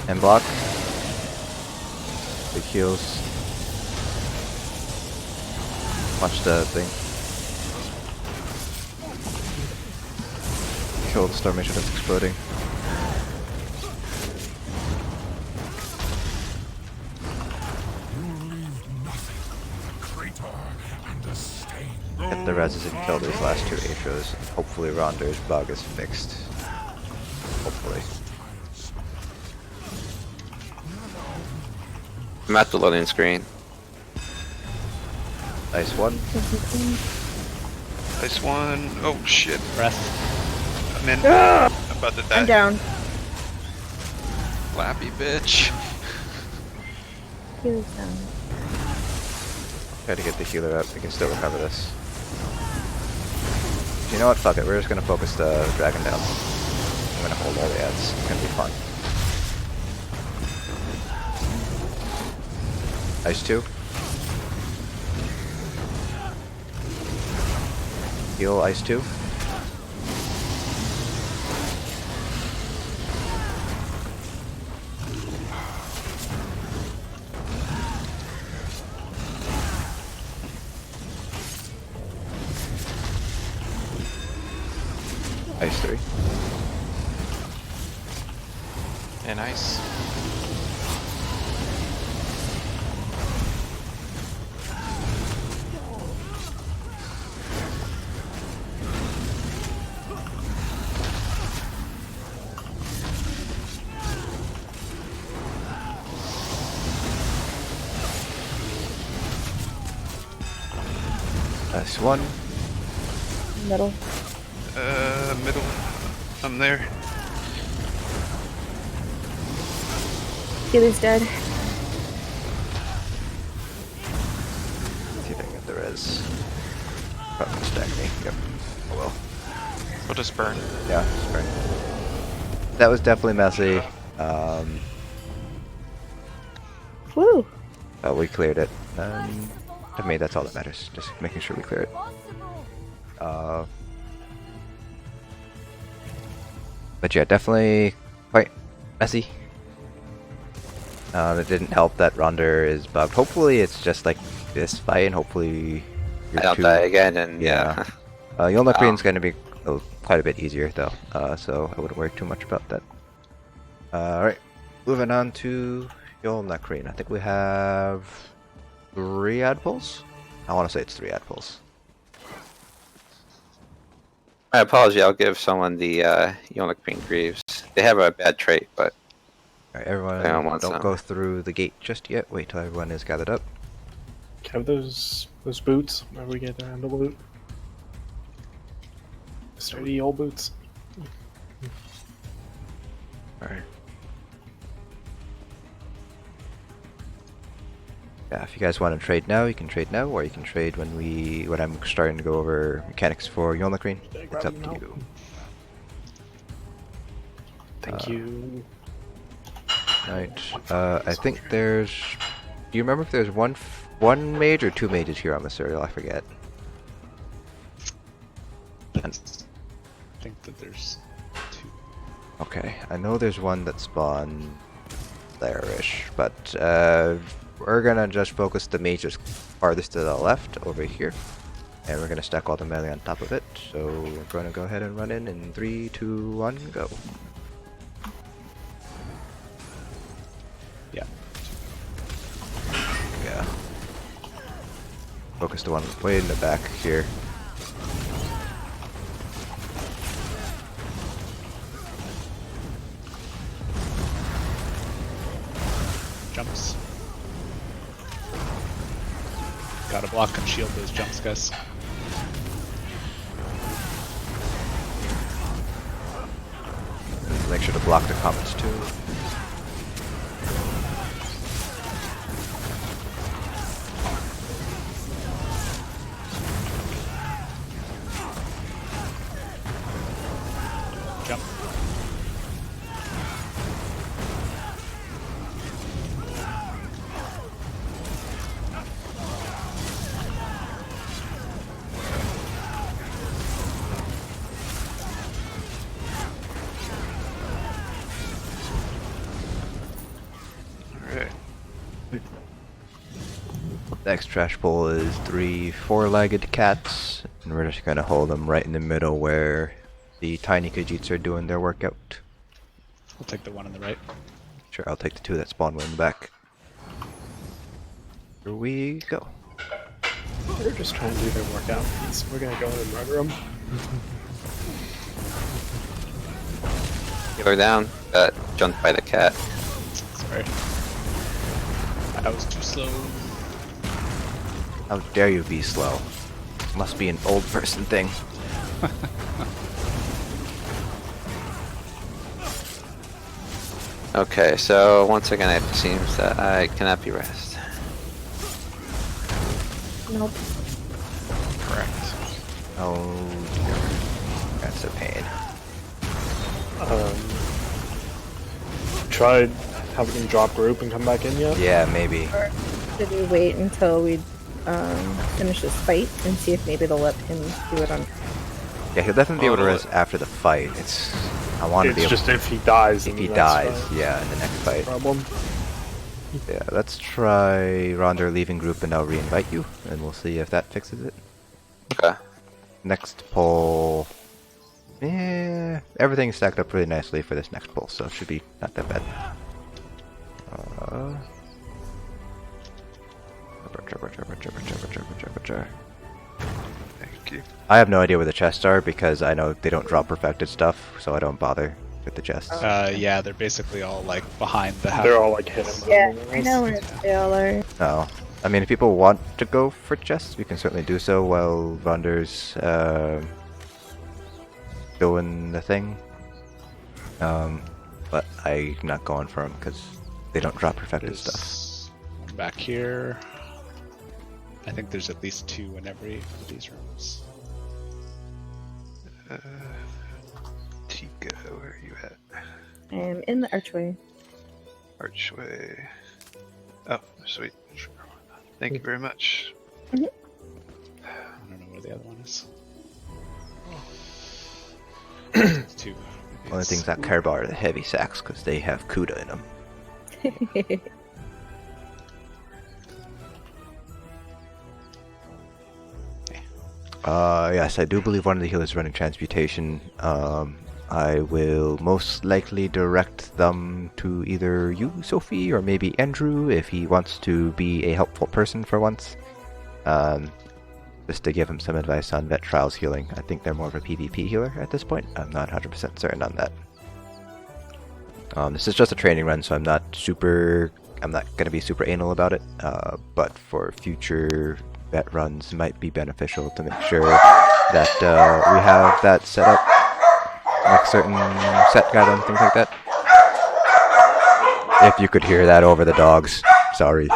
And block. Big heals. Watch the thing. Kill the Storm Matrix that's exploding. Get the reses and kill these last two Atros. Hopefully Ronder's bug is fixed. Hopefully. I'm at the loading screen. Nice one. Nice one. Oh shit. Breath. I'm in. Ah! I'm about to die. I'm down. Flappy bitch. He was down. Try to get the healer up. We can still recover this. You know what? Fuck it. We're just gonna focus the dragon down. I'm gonna hold all the ads. It's gonna be fun. Ice 2. Heal Ice 2. Ice 3. And ice. Ice 1. Middle. Middle. I'm there. Healer's dead. See if I can get the res. Probably gonna stack me. Yep. Oh well. We'll just burn. Yeah, it's right. That was definitely messy. Woo! We cleared it. To me, that's all that matters. Just making sure we clear it. But yeah, definitely quite messy. It didn't help that Ronder is bugged. Hopefully, it's just like this fight, and hopefully I don't die again, and yeah. Yolna Queen's going to be quite a bit easier though, so I wouldn't worry too much about that. Alright, moving on to Yolna Queen. I think we have 3 ad pulls? I want to say it's 3 ad pulls. My apology, I'll give someone the Yolna Queen Greaves. They have a bad trait, but Alright, everyone, I don't want don't some. go through the gate just yet. Wait till everyone is gathered up. Have those boots whenever we get around the loot. Sturdy old boots. Alright. Yeah, if you guys want to trade now, you can trade now, or you can trade when I'm starting to go over mechanics for Yolna Queen. It's up to you. Thank you. Right. I think there's. Do you remember if there's one mage or 2 mages here on the serial? I forget. I think that there's 2. Okay, I know there's one that spawned there-ish, but we're gonna just focus the mages farthest to the left over here, and we're gonna stack all the melee on top of it. So we're gonna go ahead and run in 3, 2, 1, go. Yeah. Yeah. Focus the one way in the back here. Jumps. Gotta block and shield those jumps, guys. Make sure to block the comments too. Jump. Alright. Next trash pull is 3 4-legged cats, and we're just gonna hold them right in the middle where the tiny Khajiits are doing their workout. I'll take the one on the right. Sure, I'll take the 2 that spawn way in the back. Here we go. They're just trying to do their workout. We're gonna go in and murder them. healer down. Jumped by the cat. Sorry. I was too slow. How dare you be slow? Must be an old person thing. Okay, so once again it seems that I cannot be rest. Nope. Correct. Oh dear. That's a pain. Tried having him drop group and come back in yet? Yeah, maybe. Or should we wait until we finish this fight and see if maybe they'll let him do it on? Yeah, he'll definitely be able to res after the fight. It's. I want to be It's able. just if he dies. If in he the next dies, fight. yeah, in the next fight. Problem. Yeah, let's try Ronder leaving group and I'll re-invite you, and we'll see if that fixes it. Okay. Next poll Yeah, everything's stacked up really nicely for this next pull, so it should be not that bad. Thank you. I have no idea where the chests are because I know they don't drop perfected stuff, so I don't bother with the chests. Yeah, they're basically all like behind the house. They're all like hidden. Yeah, I know where they all are. No. I mean, if people want to go for chests, we can certainly do so while Ronder's doing the thing. But I'm not going for them because they don't drop perfected stuff. There's one back here. I think there's at least 2 in every one of these rooms. Tika, where are you at? I am in the archway. Archway. Oh, sweet. Thank you very much. I don't know where the other one is. 2. Only things I care about are the heavy sacks because they have Kuda in them. Yes, I do believe one of the healers is running transmutation. I will most likely direct them to either you, Sophie, or maybe Andrew if he wants to be a helpful person for once. Just to give him some advice on vet trials healing. I think they're more of a PvP healer at this point. I'm not 100% certain on that. This is just a training run, so I'm not going to be super anal about it. But for future vet runs, might be beneficial to make sure that we have that set up, like certain set guide and things like that. If you could hear that over the dogs, sorry.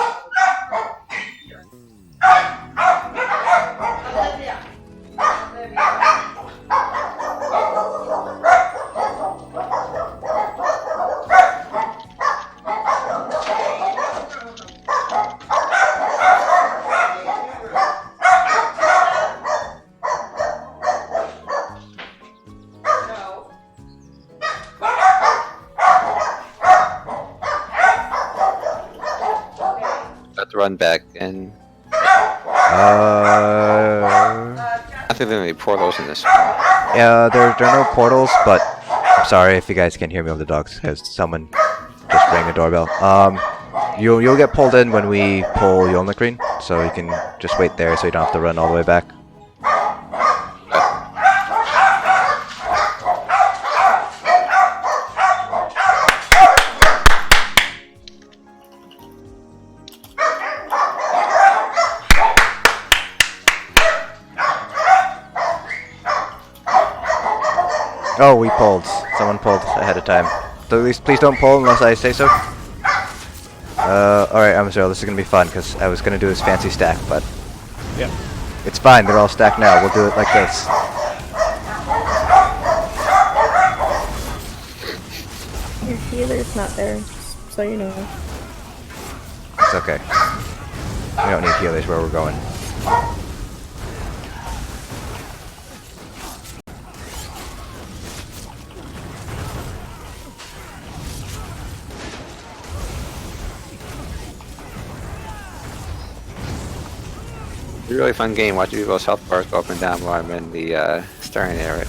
Run back and I think there are any portals in this one. Yeah, there are no portals, but I'm sorry if you guys can't hear me over the dogs because someone just rang the doorbell. You'll get pulled in when we pull Yolnakreen, so you can just wait there so you don't have to run all the way back. Oh, we pulled. Someone pulled ahead of time. So at least please don't pull unless I say so. Alright, I'm sorry, this is gonna be fun because I was gonna do this fancy stack, but yep. It's fine, they're all stacked now. We'll do it like this. Your healer's not there, so you know. It's okay. We don't need healers where we're going. It's a really fun game watching people's health bars go up and down while I'm in the starting area.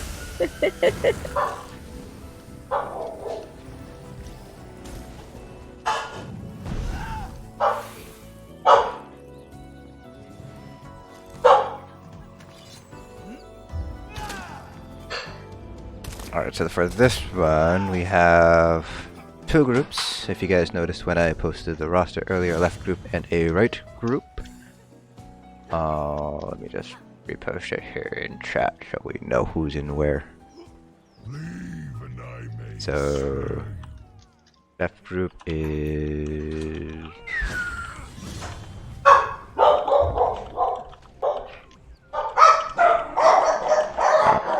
Alright, so for this one, we have 2 groups. If you guys noticed when I posted the roster earlier, a left group and a right group. Let me just repost it here in chat so we know who's in where. So, left group is...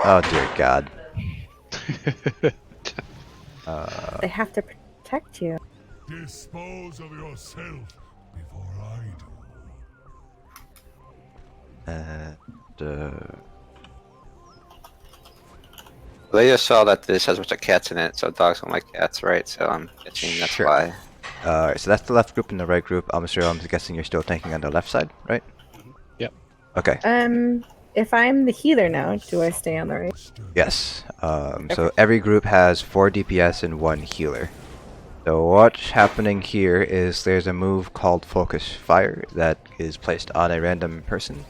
Oh dear God. They have to protect you. Dispose of yourself before I do. They just saw that this has a bunch of cats in it, so dogs don't like cats, right? So I'm guessing that's why. Alright, so that's the left group and the right group. I'm guessing you're still tanking on the left side, right? Yep. Okay. if I'm the healer now, do I stay on the right? Yes. So every group has 4 DPS and 1 healer. So what's happening here is there's a move called Focus Fire that is placed on a random person.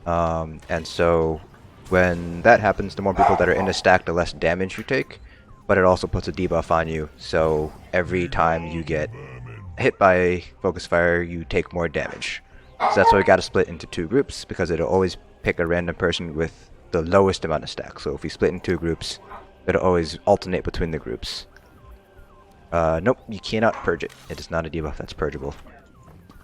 And so when that happens, the more people that are in a stack, the less damage you take. But it also puts a debuff on you. So every time you get hit by Focus Fire, you take more damage. So that's why we got to split into 2 groups, because it'll always pick a random person with the lowest amount of stacks. So if we split in 2 groups, it'll always alternate between the groups. Nope, you cannot purge it. It is not a debuff that's purgeable.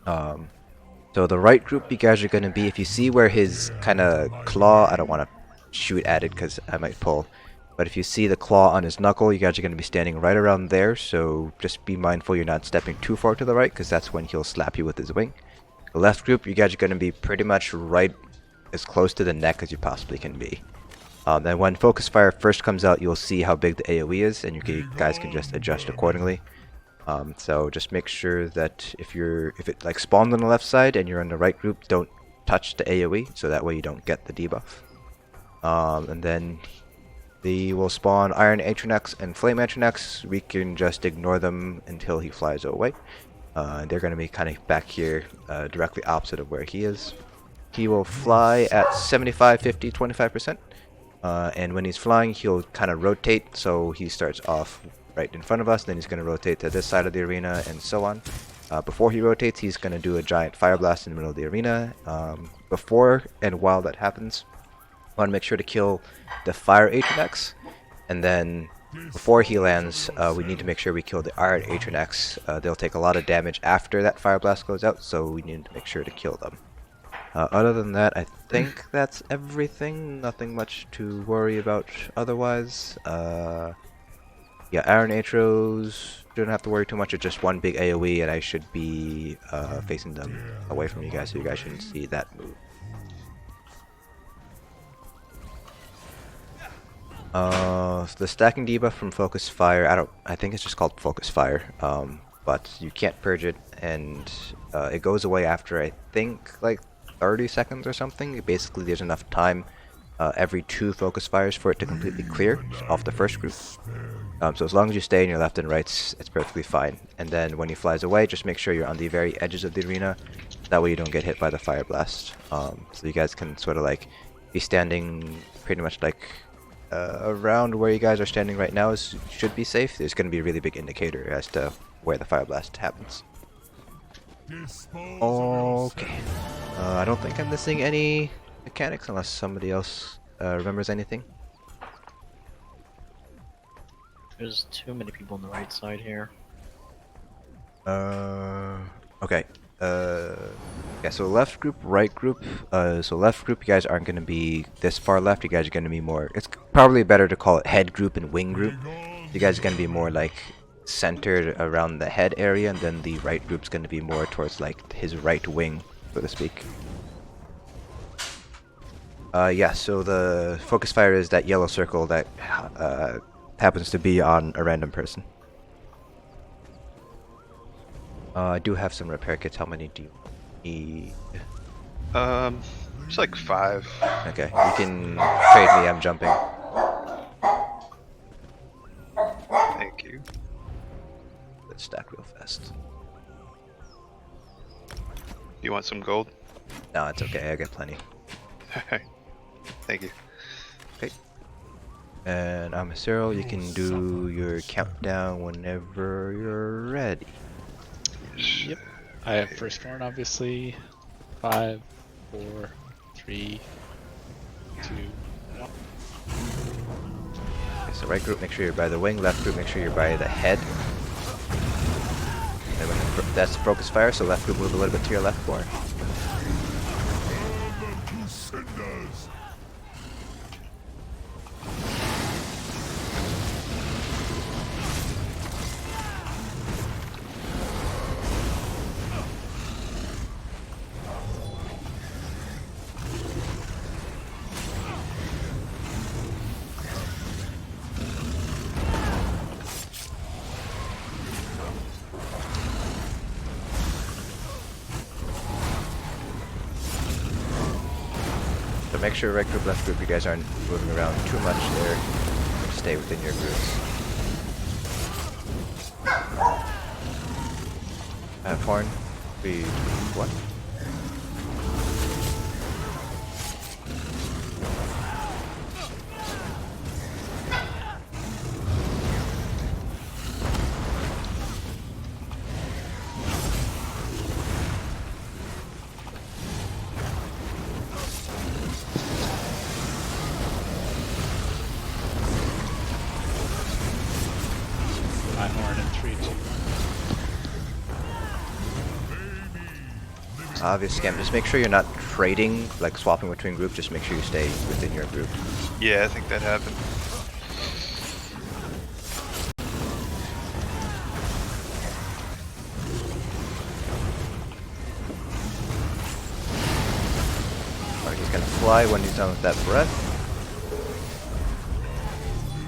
So the right group you guys are going to be, if you see where his kind of claw, I don't want to shoot at it because I might pull, but if you see the claw on his knuckle, you guys are going to be standing right around there, so just be mindful you're not stepping too far to the right, because that's when he'll slap you with his wing. The left group, you guys are going to be pretty much right as close to the neck as you possibly can be. And when Focus Fire first comes out, you'll see how big the AoE is, and you guys can just adjust accordingly. So just make sure that if it like spawned on the left side and you're in the right group, don't touch the AoE, so that way you don't get the debuff. And then they will spawn Iron Atronex and Flame Atronex. We can just ignore them until he flies away. They're going to be kind of back here, directly opposite of where he is. He will fly at 75, 50, 25%. And when he's flying, he'll kind of rotate, so he starts off right in front of us, then he's going to rotate to this side of the arena, and so on. Before he rotates, he's going to do a giant fire blast in the middle of the arena. Before and while that happens, I want to make sure to kill the Fire Atronex, and then before he lands, we need to make sure we kill the Iron Atronex. They'll take a lot of damage after that fire blast goes out, so we need to make sure to kill them. Other than that, I think that's everything. Nothing much to worry about otherwise. Yeah, Iron Atros, don't have to worry too much. It's just one big AoE, and I should be facing them away from you guys, so you guys shouldn't see that move. The stacking debuff from Focus Fire, I think it's just called Focus Fire, but you can't purge it, and it goes away after, I think, like 30 seconds or something. Basically, there's enough time every 2 Focus Fires for it to completely clear off the first group. So as long as you stay in your left and rights, it's perfectly fine. And then when he flies away, just make sure you're on the very edges of the arena. That way you don't get hit by the fire blast. So you guys can sort of like be standing pretty much like around where you guys are standing right now should be safe. There's going to be a really big indicator as to where the fire blast happens. Okay. I don't think I'm missing any mechanics unless somebody else remembers anything. There's too many people on the right side here. Okay. Yeah, so left group, right group. So left group, you guys aren't going to be this far left. You guys are going to be more... It's probably better to call it head group and wing group. You guys are going to be more like centered around the head area, and then the right group's going to be more towards like his right wing, so to speak. Yeah, so the Focus Fire is that yellow circle that happens to be on a random person. I do have some repair kits. How many do you need? It's like 5. Okay, you can trade me. I'm jumping. Thank you. Let's stack real fast. You want some gold? No, it's okay. I got plenty. Thank you. Okay. And I'm Cyril. You can do your countdown whenever you're ready. Yep. I have first turn, obviously. 5, 4, 3, 2, 1. Okay, so right group, make sure you're by the wing. Left group, make sure you're by the head. And when that's Focus Fire, so left group move a little bit to your left more. make sure right group, left group, you guys aren't moving around too much there. Stay within your groups. Horn. 3, 2, 1. My horn in 3, 2, 1. Obvious scam. Just make sure you're not trading, like swapping between groups. Just make sure you stay within your group. Yeah, I think that happened. Alright, he's gonna fly when he's done with that breath.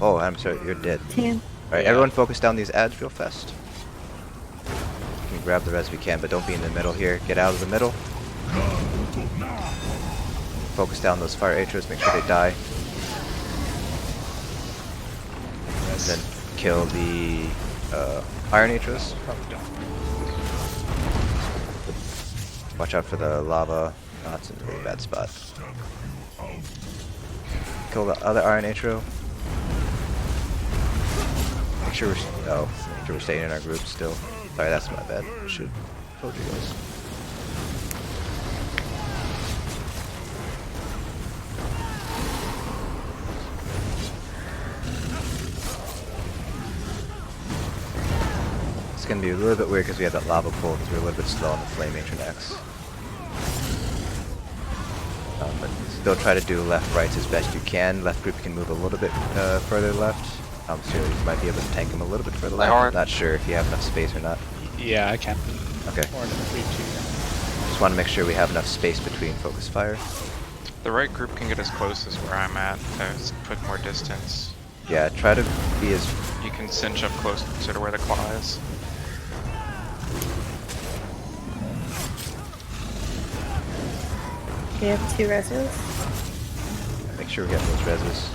Oh, I'm sorry, you're dead. Tan. Alright, everyone focus down these ads real fast. We can grab the res we can, but don't be in the middle here. Get out of the middle. Focus down those fire atros, make sure they die. And then kill the iron atros. Watch out for the lava. Oh, that's in a really bad spot. Kill the other iron atro. Make sure we're staying in our group still. Sorry, that's my bad. I should have told you guys. It's gonna be a little bit weird because we have that lava pool because we're a little bit slow on the flame matron X. But still try to do left rights as best you can. Left group can move a little bit further left. So you might be able to tank him a little bit further left. I'm not sure if you have enough space or not. Yeah, I can. Okay. Horn in 3, 2, 1. Just want to make sure we have enough space between focus fire. The right group can get as close as where I'm at to put more distance. Yeah, try to be as... You can cinch up closer to where the claw is. We have 2 reses. Make sure we get those reses.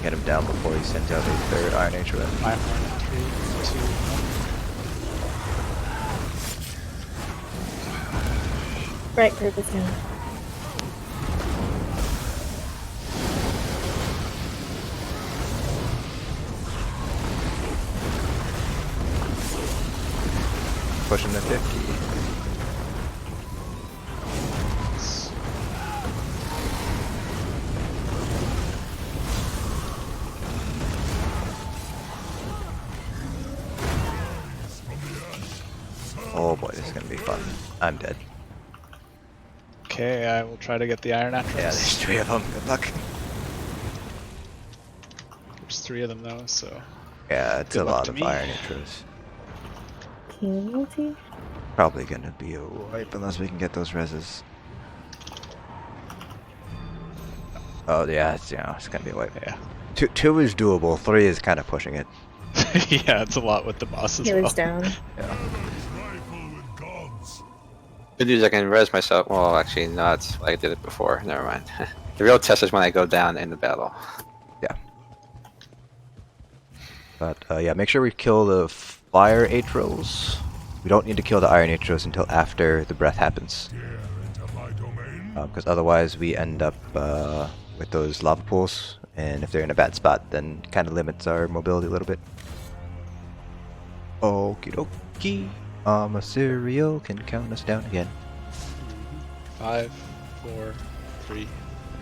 Get him down before he sends out a third Iron Age run. My horn in 3, 2, 1. Right group is down. Push him to 50. Oh boy, this is gonna be fun. I'm dead. Okay, I will try to get the iron atlas. Yeah, there's 3 of them. Good luck. There's 3 of them though, so. Yeah, it's Good a luck lot to of me. iron intros. Penalty? Probably gonna be a wipe unless we can get those reses. Oh yeah, it's gonna be a wipe. Yeah. 2 is doable. 3 is kind of pushing it. Yeah, it's a lot with the boss as He well. was down. Yeah. Good news, I can res myself. Well, actually, not like I did it before. Never mind. The real test is when I go down in the battle. Yeah. But yeah, make sure we kill the fire atros. We don't need to kill the iron atros until after the breath happens. Because otherwise we end up with those lava pools, and if they're in a bad spot, then kind of limits our mobility a little bit. Okie dokie. A cereal can count us down again. 5, 4, 3,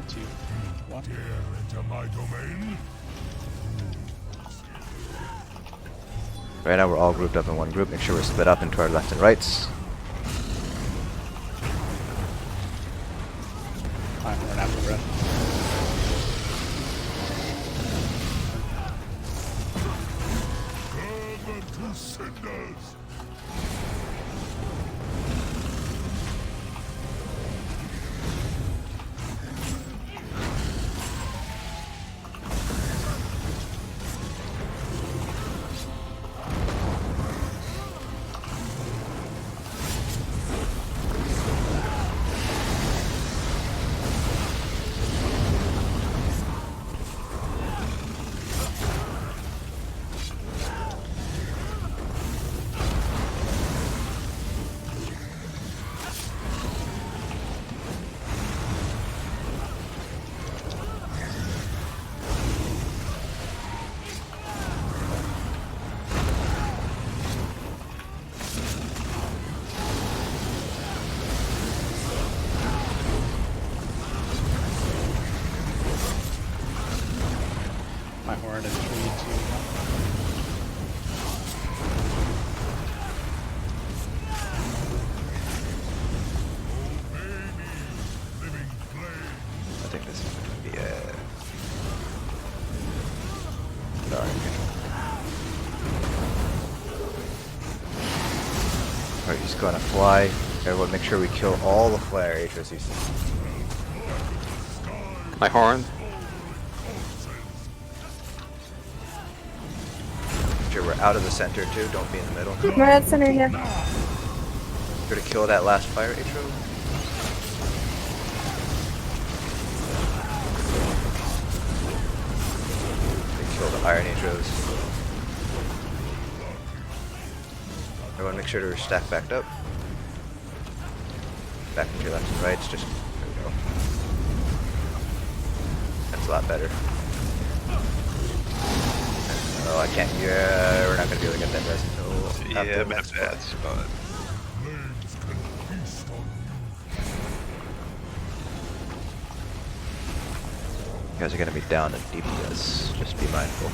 2, 1. Dare enter my domain? Right now we're all grouped up in one group. Make sure we're split up into our left and rights. I'm running out of breath. Burn them to cinders! My horn in 3, 2, 1. I think this is going to be a... Darn. Alright, he's gonna fly. Everyone make sure we kill all the flare Atros you see. My horn. Make sure we're out of the center too, don't be in the middle. We're at center, yeah. Try to kill that last fire Atro. Kill the iron Atros. Everyone make sure to stack backed up. Back into your left and right, just, there we go. That's a lot better. Oh, I can't, yeah, we're not gonna be able to get that rest until Yeah, after I'm at the bad spot. You guys are gonna be down in DPS, just be mindful.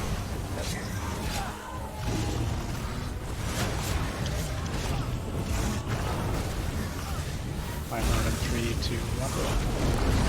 My horn in 3, 2, 1.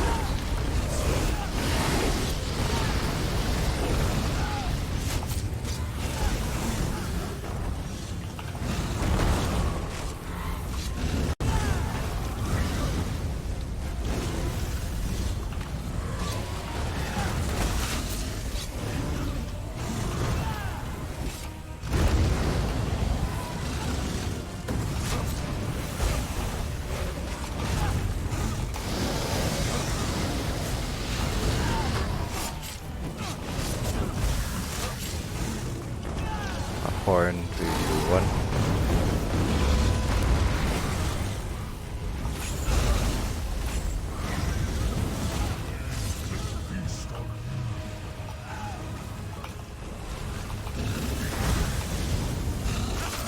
Horn, 3, 2, 1.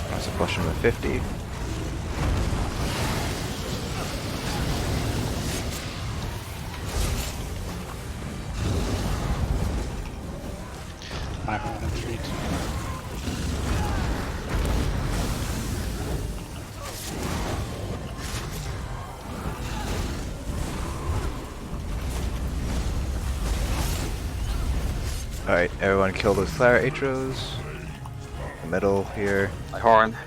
That's a push him at 50. My horn in 3, 2, 1. Alright, everyone kill those flare Atros. The middle here. My horn.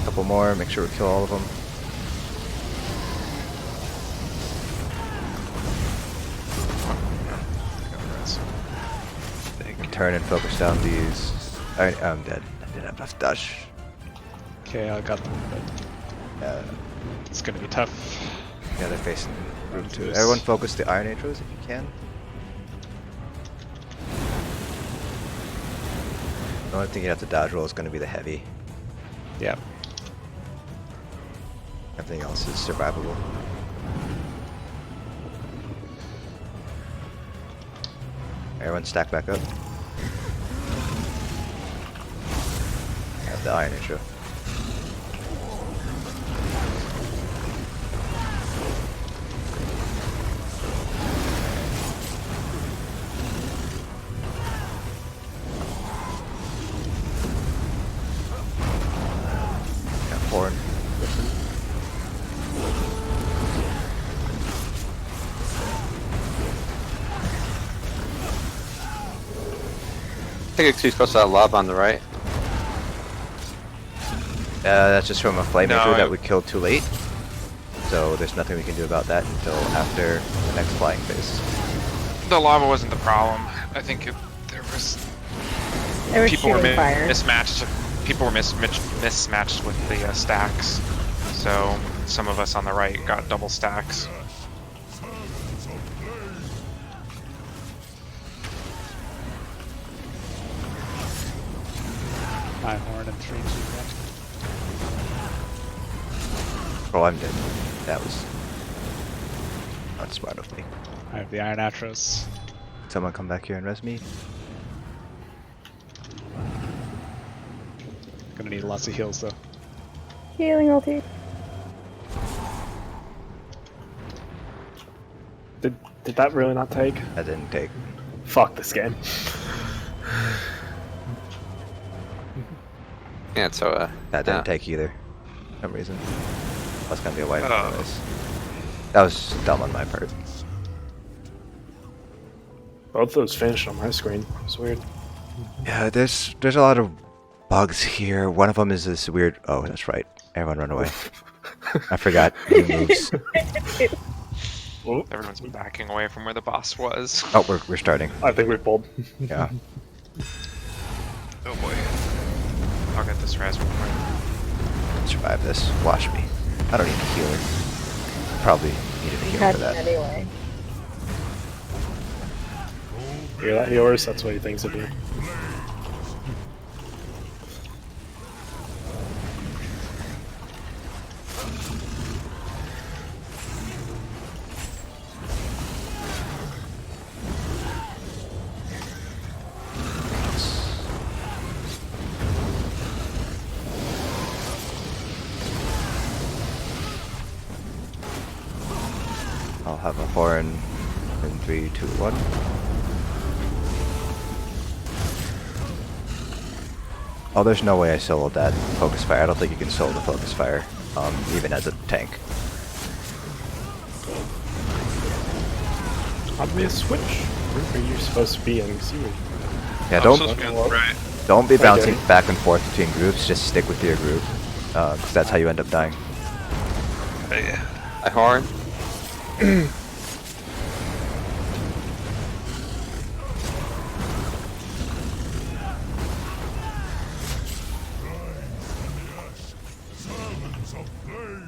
Couple more, make sure we kill all of them. Turn and focus down these. I'm dead. I didn't have enough dash. Okay, I got them, but it's gonna be tough. Yeah, they're facing group 2. Yes. Everyone focus the iron Atros if you can. The only thing you have to dodge roll is going to be the heavy. Yeah. Everything else is survivable. Everyone stack back up. Have the iron intro. horn. I think it's too close to that lob on the right. That's just from a flame No, maker that we killed too late. So there's nothing we can do about that until after the next flying phase. The lava wasn't the problem. I think there was They were people were shooting fire. mismatched. People were mismatched with the stacks. So some of us on the right got double stacks. My horn and 3, 2, 1. Oh, I'm dead. That was not smart of me. I have the Iron Atros. Someone come back here and res me. Gonna need lots of heals though. Healing ulti. Did that really not take? That didn't take. Fuck this game. Yeah, so That didn't take either. For some reason. That's gonna be a wipe anyways. That was dumb on my part. Both those finished on my screen. It's weird. Yeah, there's a lot of bugs here. One of them is this weird. Oh, that's right. Everyone run away. I forgot new moves. Everyone's backing away from where the boss was. Oh, we're starting. I think we pulled. Yeah. Oh boy. I'll get this res real quick. Survive this. Watch me. I don't need a healer. Probably needed a healer Had for that. anyway. Hear that, yours? That's what he thinks of you. I'll have a horn in 3, 2, 1. Oh, there's no way I soloed that focus fire. I don't think you can solo the focus fire, even as a tank. Obvious switch. Where are you supposed to be in? Yeah, I'm supposed to be on the right. don't be Okay. bouncing back and forth between groups. Just stick with your group, because that's how you end up dying. Yeah. I horn. Servants of flame.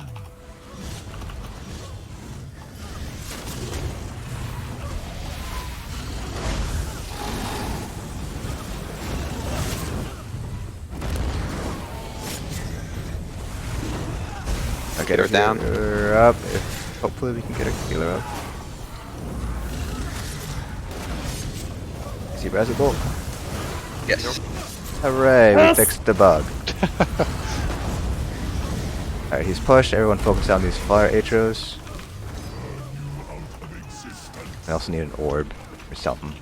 Okay, Get her down. healer up. Hopefully we can get a healer up. Is he resable? Yes. Hooray, we Yes. fixed the bug. Alright, he's pushed. Everyone focus on these fire atros. I also need an orb or something.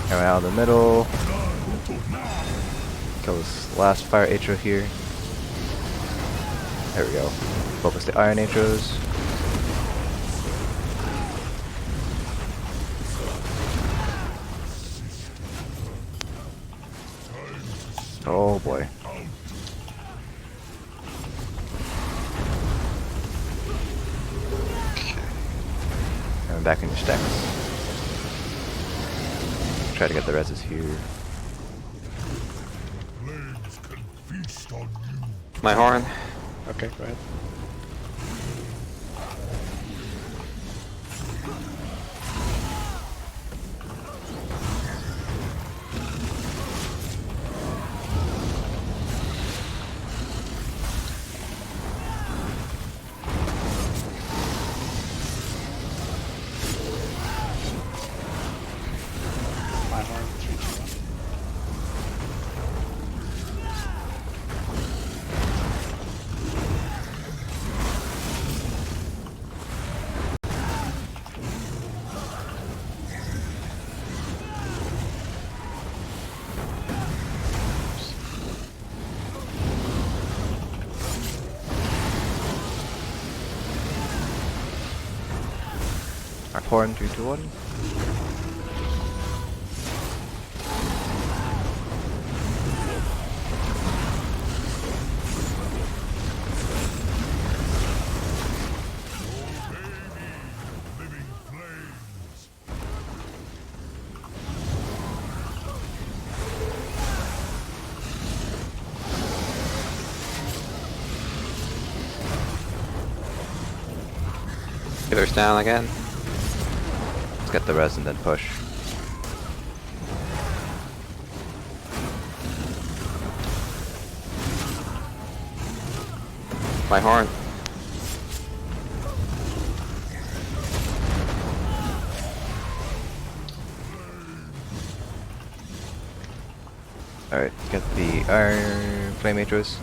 Coming out of the middle. Kill this last fire atro here. There we go. Focus the iron atros. Oh boy. And back in your stacks. Try to get the reses here. Flames can feast on you. My horn. Okay, go ahead. My horn, 3, 2, 1. horn, 3, 2, 1. Healers down again. Let's get the res and then push. My horn. Alright, get the Iron Flame Matrix.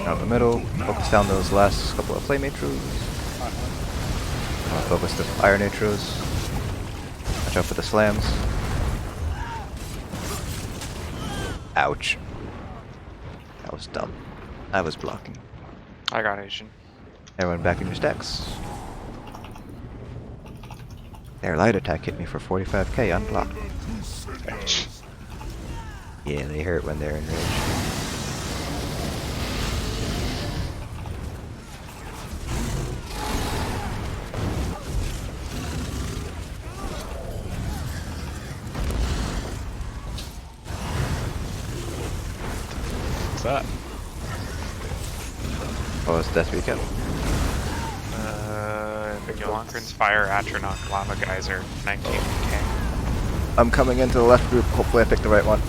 Down the middle, focus down those last couple of Flame Matrix. Focus the Iron Matrix. Watch out for the slams. Ouch. That was dumb. I was blocking. I got Asian. Everyone back in your stacks. Their light attack hit me for 45k unblocked. Yeah, they hurt when they're enraged. What's that? Oh, it's Death Recap. Yolankrin's Fire, Atronach, Lava Geyser, 19k. I'm coming into the left group. Hopefully I picked the right one.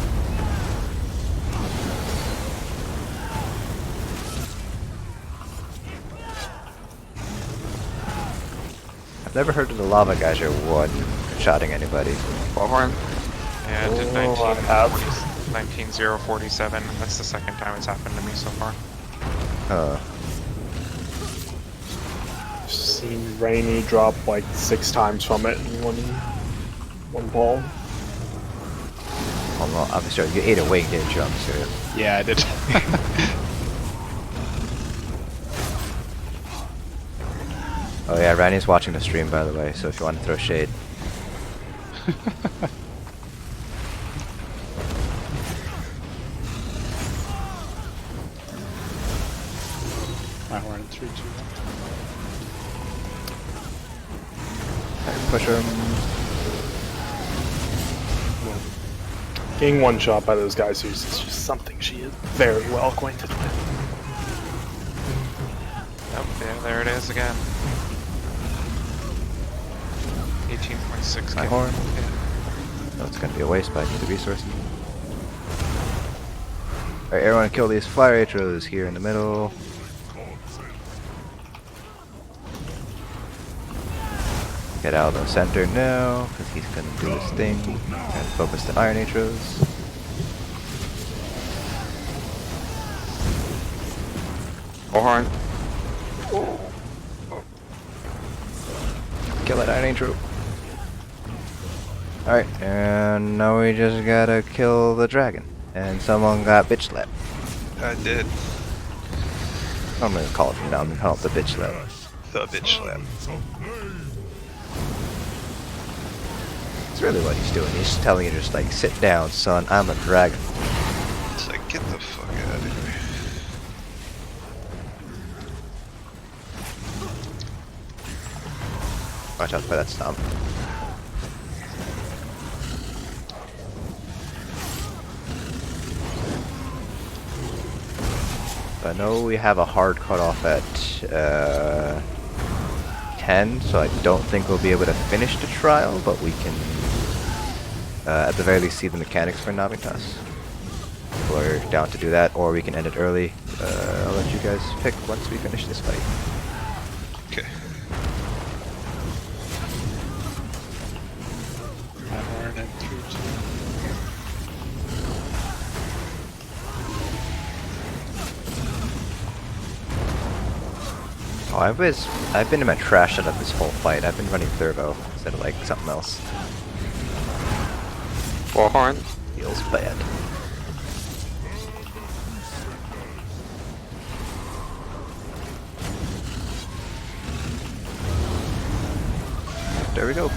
I've never heard of the Lava Geyser one-shotting anybody. Bullhorn. Yeah, it did Oh, I have. 19,047. That's the second time it's happened to me so far. Seen Rainy drop like 6 times from it in one ball. Oh, well, obviously you ate away, didn't you? I'm serious. Yeah, I did. Oh yeah, Randy's watching the stream by the way, so if you want to throw shade. My horn in 3, 2, 1. Alright, push him. Getting one shot by those guys is just something she is very well acquainted with. Yep, yeah, there it is again. 18.6k. My horn. No, it's gonna be a waste, but I need the resources. Alright, everyone kill these fire atros here in the middle. Get out of the center now, because he's gonna do his thing. And focus the iron atros. Bullhorn. Kill that iron atro. Alright, and now we just gotta kill the dragon. And someone got bitch slapped. I did. I'm gonna call it from now, I'm gonna call it the bitch slap. The bitch slap. That's really what he's doing. He's telling you just like, sit down, son, I'm a dragon. It's like, get the fuck out of here. Watch out for that stomp. I know we have a hard cutoff at 10, so I don't think we'll be able to finish the trial, but we can at the very least see the mechanics for Navi-toss. If we're down to do that, or we can end it early. I'll let you guys pick once we finish this fight. Okay. My horn in 3, 2. Oh, I've been in my trash setup this whole fight. I've been running Thurbo instead of like something else. Bullhorn. Feels bad. There we go.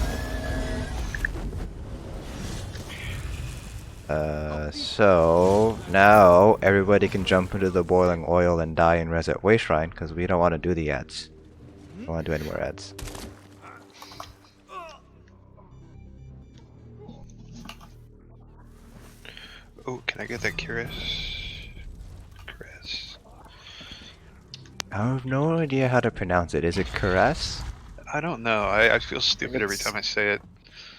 So now everybody can jump into the boiling oil and die in Reset Way Shrine because we don't want to do the ads. We don't want to do any more ads. Oh, can I get that Curious? Curious. I have no idea how to pronounce it. Is it Caress? I don't know. I feel stupid every It's- time I say it.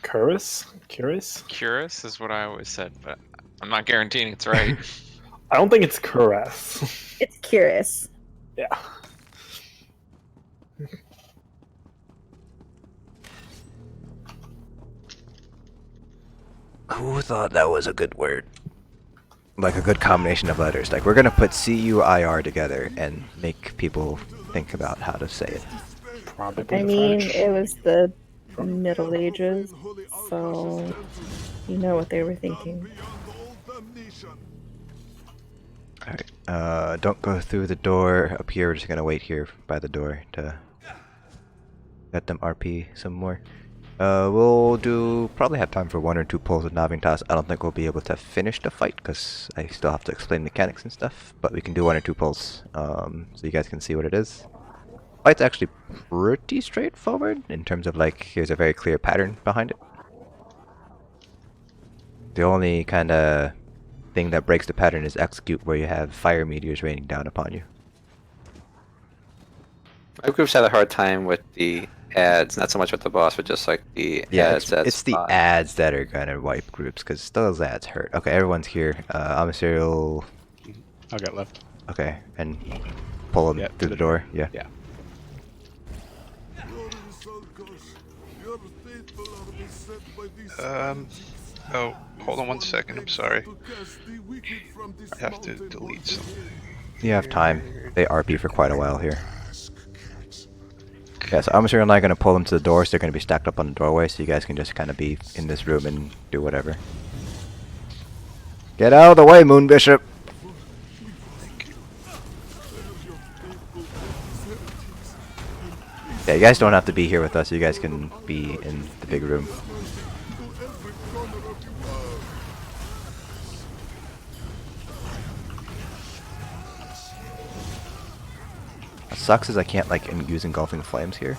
Curious? Curious? Curious is what I always said, but I'm not guaranteeing it's right. I don't think it's caress. It's curious. Yeah. Who thought that was a good word? Like a good combination of letters. Like we're gonna put C-U-I-R together and make people think about how to say it. Probably I the mean, French. it was the Middle Ages, so you know what they were thinking. Alright, don't go through the door up here. We're just gonna wait here by the door to let them RP some more. We'll probably have time for 1 or 2 pulls with Navi-toss. I don't think we'll be able to finish the fight because I still have to explain mechanics and stuff, but we can do 1 or 2 pulls so you guys can see what it is. Fight's actually pretty straightforward in terms of like, here's a very clear pattern behind it. The only kind of thing that breaks the pattern is execute, where you have fire meteors raining down upon you. My group's had a hard time with the ads, not so much with the boss, but just like the Yeah, ads. it's the ads that are gonna wipe groups because those ads hurt. Okay, everyone's here. I'm a serial. I'll get left. Okay, and pull them Yeah, through the door. Yeah. Yeah. Oh, hold on 1 second. I'm sorry. I have to delete something. You have time. They RP for quite a while here. Yeah, so I'm sure I'm not going to pull them to the doors. They're going to be stacked up on the doorway, so you guys can just kind of be in this room and do whatever. Get out of the way, Moon Bishop! Yeah, you guys don't have to be here with us. You guys can be in the big room. What sucks is I can't like use engulfing flames here.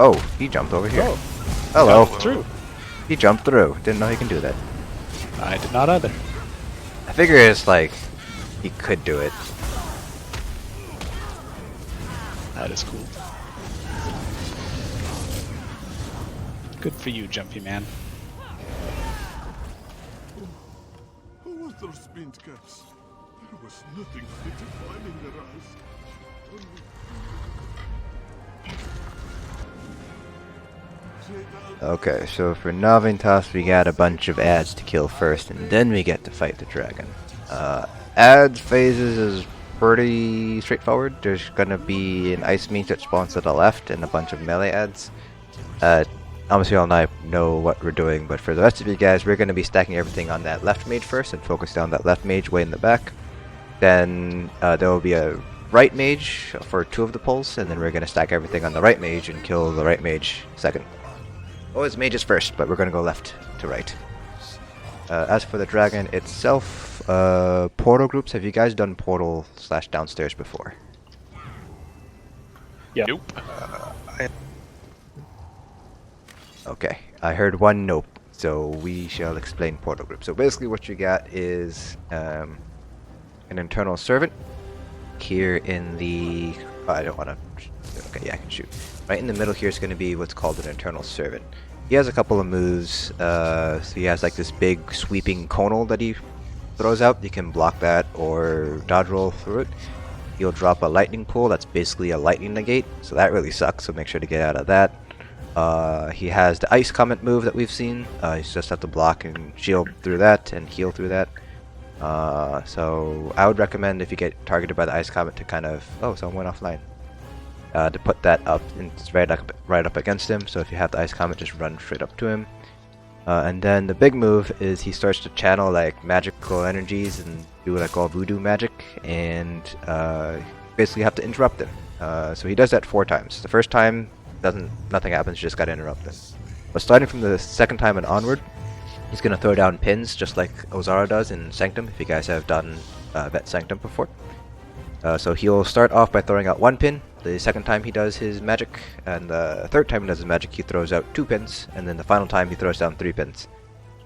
Oh, he jumped over here. Oh. Hello. Jumped through. He jumped through. Didn't know he can do that. I did not either. I figure it's like he could do it. That is cool. Good for you, Jumpy Man. Who was those spint caps? There was nothing fit to climbing their eyes. Okay, so for Navi-toss we got a bunch of ads to kill first, and then we get to fight the dragon. Ads phases is pretty straightforward. There's gonna be an ice mage that spawns to the left and a bunch of melee ads. Obviously all and I know what we're doing, but for the rest of you guys, we're gonna be stacking everything on that left mage first and focus down that left mage way in the back. Then there will be a right mage for 2 of the pulls, and then we're gonna stack everything on the right mage and kill the right mage second. Always mages first, but we're gonna go left to right. As for the dragon itself, portal groups, have you guys done portal / downstairs before? Yeah. Nope. Okay, I heard 1 nope, so we shall explain portal group. So basically what you got is an internal servant here in the... Oh, I don't want to... Okay, yeah, I can shoot. Right in the middle here is going to be what's called an internal servant. He has a couple of moves. So he has like this big sweeping conal that he throws out. You can block that or dodge roll through it. He'll drop a lightning pool. That's basically a lightning negate, so that really sucks, so make sure to get out of that. He has the ice comet move that we've seen. You just have to block and shield through that and heal through that. So I would recommend if you get targeted by the ice comet to kind of... Oh, someone went offline. to put that up, and it's right up against him. So if you have the Ice Comet, just run straight up to him. And then the big move is he starts to channel like magical energies and do like all voodoo magic, and basically have to interrupt him. So he does that 4 times. The first time nothing happens, you just gotta interrupt him. But starting from the second time and onward, he's gonna throw down pins just like Ozara does in Sanctum, if you guys have done Vet Sanctum before. So he'll start off by throwing out 1 pin. The second time he does his magic, and the third time he does his magic, he throws out 2 pins, and then the final time he throws down 3 pins.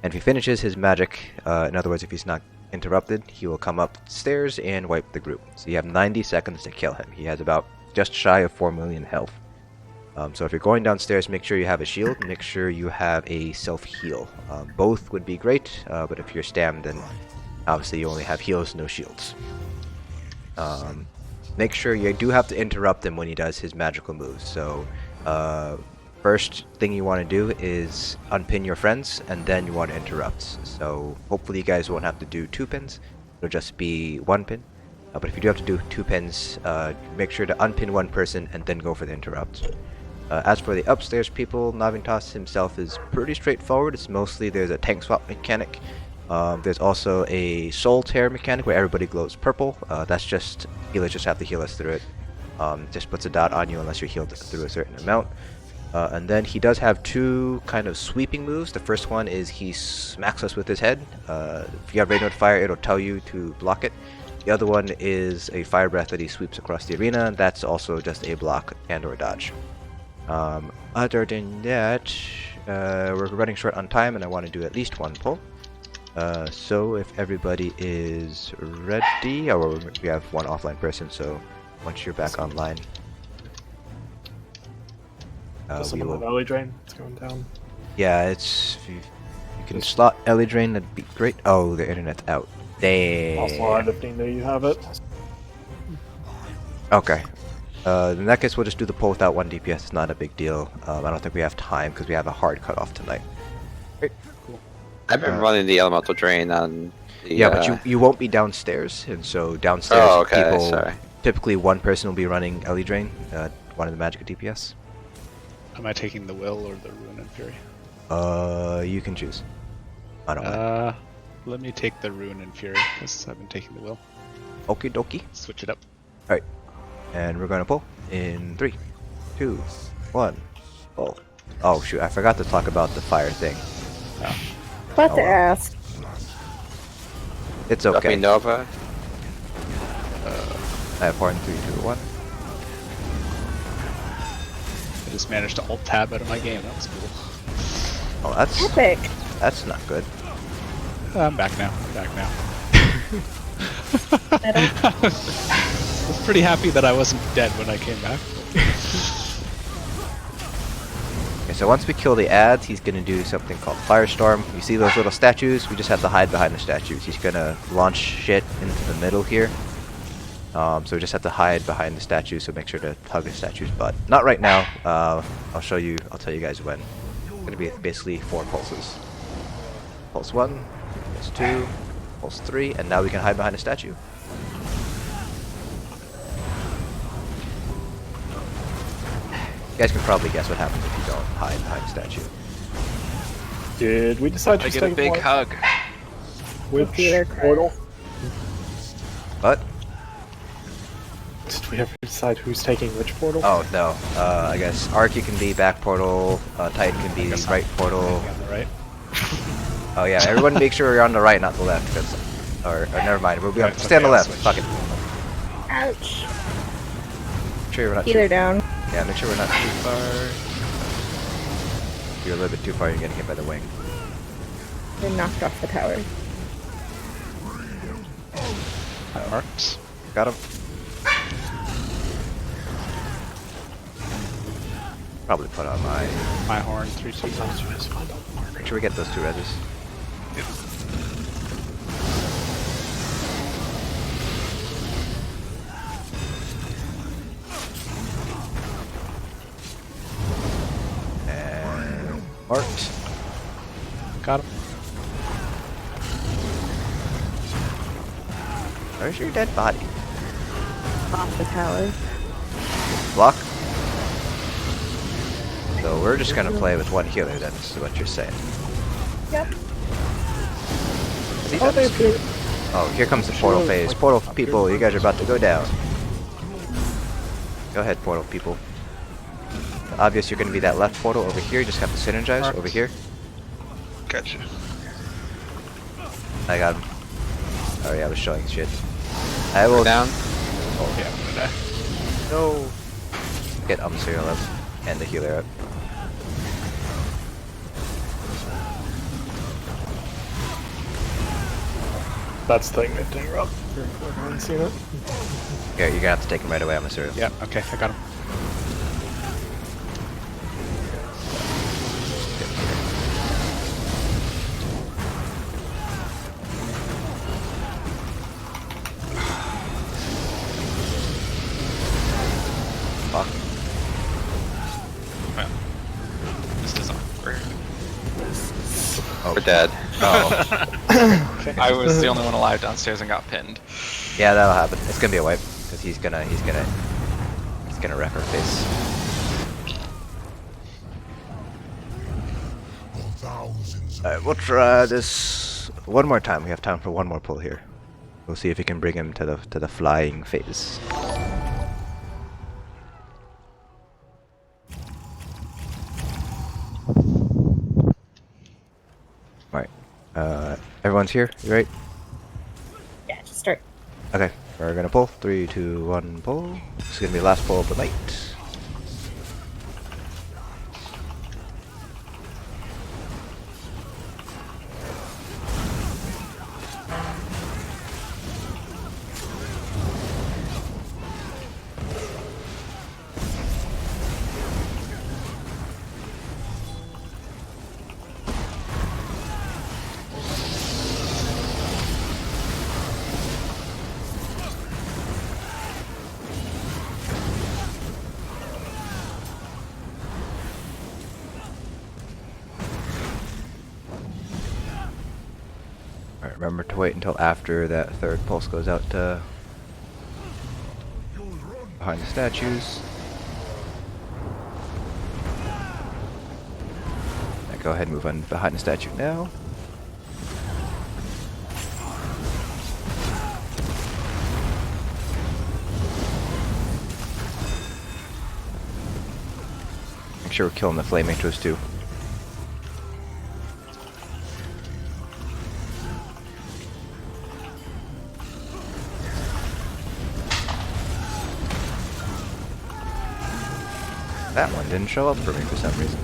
And if he finishes his magic, in other words, if he's not interrupted, he will come upstairs and wipe the group. So you have 90 seconds to kill him. He has about just shy of 4 million health. So if you're going downstairs, make sure you have a shield, make sure you have a self-heal. Both would be great, but if you're stammed, then obviously you only have heals, no shields. Make sure you do have to interrupt him when he does his magical moves. So first thing you want to do is unpin your friends, and then you want to interrupt. So hopefully you guys won't have to do 2 pins, it'll just be 1 pin. But if you do have to do 2 pins, make sure to unpin 1 person and then go for the interrupt. As for the upstairs people, Navi-toss himself is pretty straightforward. It's mostly there's a tank swap mechanic. There's also a soul tear mechanic where everybody glows purple. That's just healers just have to heal us through it. Just puts a dot on you unless you're healed through a certain amount. And then he does have 2 kind of sweeping moves. The first one is he smacks us with his head. If you have Rain Fire, it'll tell you to block it. The other one is a fire breath that he sweeps across the arena. That's also just a block and or dodge. Other than that, we're running short on time, and I want to do at least 1 pull. So if everybody is ready, or we have 1 offline person, so once you're back online, we will. Ellie Drain, it's going down. Yeah, it's if you can slot Ellie Drain, that'd be great. Oh, the internet's out. Damn. Also, R15, there you have it. Okay. In that case, we'll just do the pull without 1 DPS. It's not a big deal. I don't think we have time because we have a hard cutoff tonight. Great. Cool. I've been running the Elemental Drain on the, yeah, but you won't be downstairs, and so downstairs people typically 1 person will be running Ellie Drain, one of the magic DPS. Am I taking the Will or the Rune and Fury? You can choose. I don't know. Let me take the Rune and Fury, because I've been taking the Will. Okie dokie. Switch it up. Alright. And we're gonna pull in 3, 2, 1, pull. Oh shoot, I forgot to talk about the fire thing. About to ask. It's okay. Nova. I have 4 in 3, 2, 1. I just managed to alt tab out of my game. That was cool. Oh, that's epic. That's not good. I'm back now. I was pretty happy that I wasn't dead when I came back. Okay, so once we kill the ads, he's gonna do something called Firestorm. You see those little statues? We just have to hide behind the statues. He's gonna launch shit into the middle here. So we just have to hide behind the statues, so make sure to hug the statues, but not right now. I'll tell you guys when. It's gonna be basically 4 pulses. Pulse 1, pulse 2, pulse 3, and now we can hide behind a statue. You guys can probably guess what happens if you don't hide behind a statue. Did we decide to I get a big hug. Which portal? What? Did we ever decide who's taking which portal? Oh no. I guess Arky can be back portal, Titan can be right portal. On the right. Oh yeah, everyone make sure you're on the right, not the left. Cause, or never mind, we'll be on. Stay on the left. Fuck it. Ouch. Make sure we're not. Healer down. Yeah, make sure we're not too far. If you're a little bit too far, you're getting hit by the wing. They're knocked off the tower. Marks. Got him. Probably put on my horn 3 2. Make sure we get those 2 reses. And marked. Got him. Where's your dead body? Off the tower. Block. So we're just gonna play with one healer then, is what you're saying. Yep. Is he Oh, done? there's good. Oh, here comes the portal phase. Portal people, you guys are about to go down. Go ahead, portal people. Obvious you're gonna be that left portal over here, you just have to synergize over here. Gotcha. I got him. Oh yeah, I was showing shit. I will down. Oh yeah, I'm gonna die. No. Get Serial up and the healer up. That's the thing lifting her up. I haven't seen it. Yeah, you're gonna have to take him right away, Serial. Yeah, okay, I got him. Fuck. Well, this is awkward. Oh, We're dead. Oh. I was the only one alive downstairs and got pinned. Yeah, that'll happen. It's gonna be a wipe because he's gonna wreck our face. Alright, we'll try this one more time. We have time for one more pull here. We'll see if we can bring him to the flying phase. Alright. Everyone's here, you right? Yeah, just start. Okay, we're gonna pull. 3, 2, 1, pull. This is gonna be the last pull of the night. Alright, remember to wait until after that third pulse goes out to behind the statues. Yeah, go ahead and move on behind the statue now. Make sure we're killing the flame intros too. That one didn't show up for me for some reason.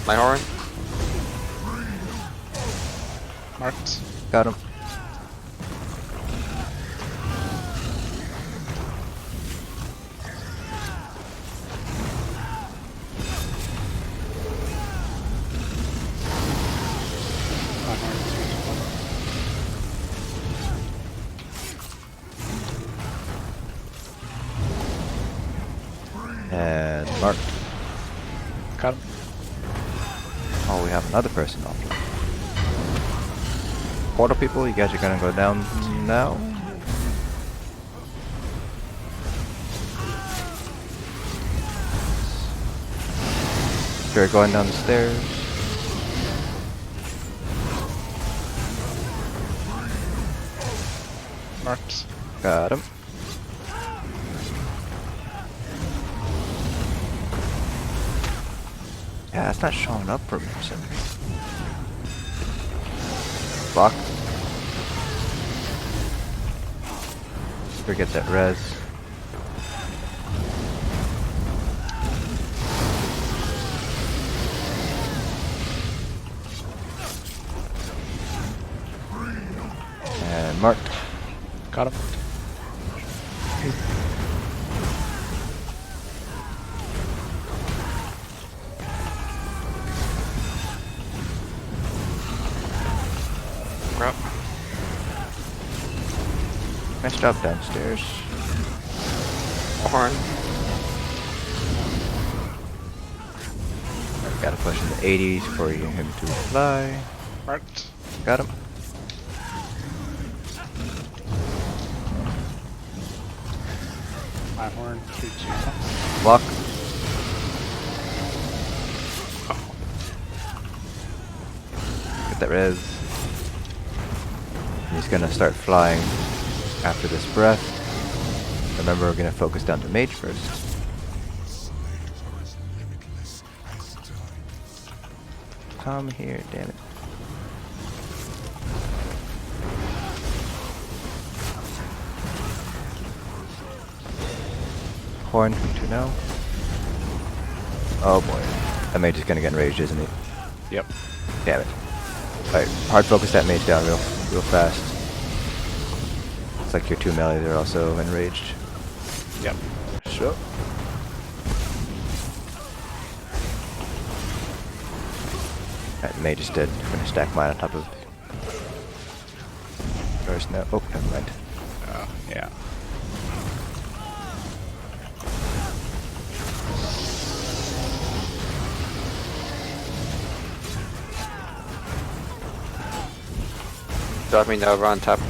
My horn. Marked. Got him. And marked. Got him. Oh, we have another person off. Portal people, you guys are gonna go down now. You're going down the stairs. Marked. Got him. Yeah, it's not showing up for me for some reason. Block. Forget that res. And marked. Got him. We're up. Nice job downstairs. Horn. Gotta push in the 80s for him to fly. Marked. Got him. My horn, 3, 2, 1. Block. Get that res. He's gonna start flying after this breath. Remember, we're gonna focus down to mage first. Come here, damn it. Horn, 2 now. Oh boy. That mage is gonna get enraged, isn't he? Yep. Damn it. Alright, hard focus that mage down real fast. Looks like your 2 melees are also enraged. Yep. Sure. Alright, mage is dead. I'm gonna stack mine on top of yours now. Oh, never mind. Oh, yeah. Drop me Nova on top.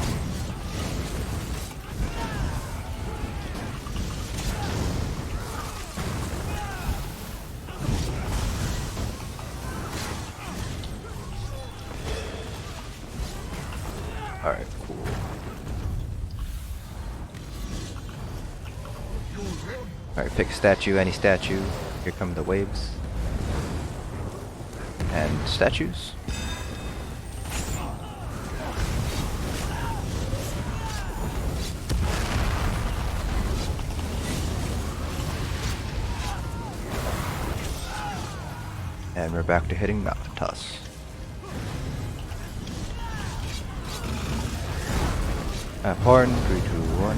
Alright, cool. Alright, pick a statue, any statue. Here come the waves. And statues. And we're back to hitting Navi-toss. Horn, 3, 2, 1.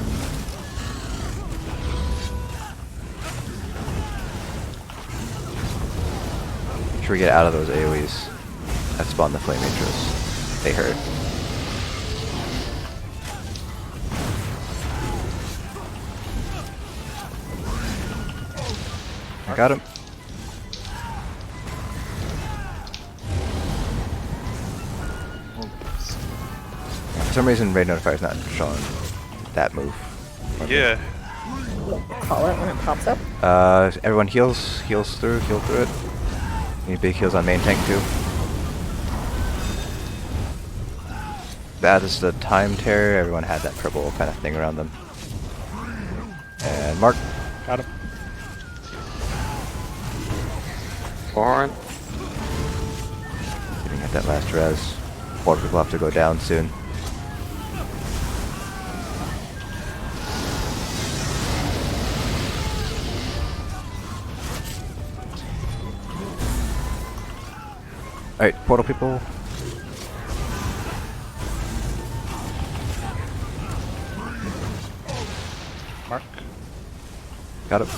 Make sure we get out of those AoEs that spawn the flame intros. They hurt. I got him. For some reason, Raid Notifier's not showing that move. Yeah. Call it when it pops up. Everyone heal through it. Need big heals on main tank too. That is the time terror. Everyone had that purple kind of thing around them. And Mark. Got him. Horn. Getting at that last res. 4 people have to go down soon. Alright, portal people. Mark. Got it.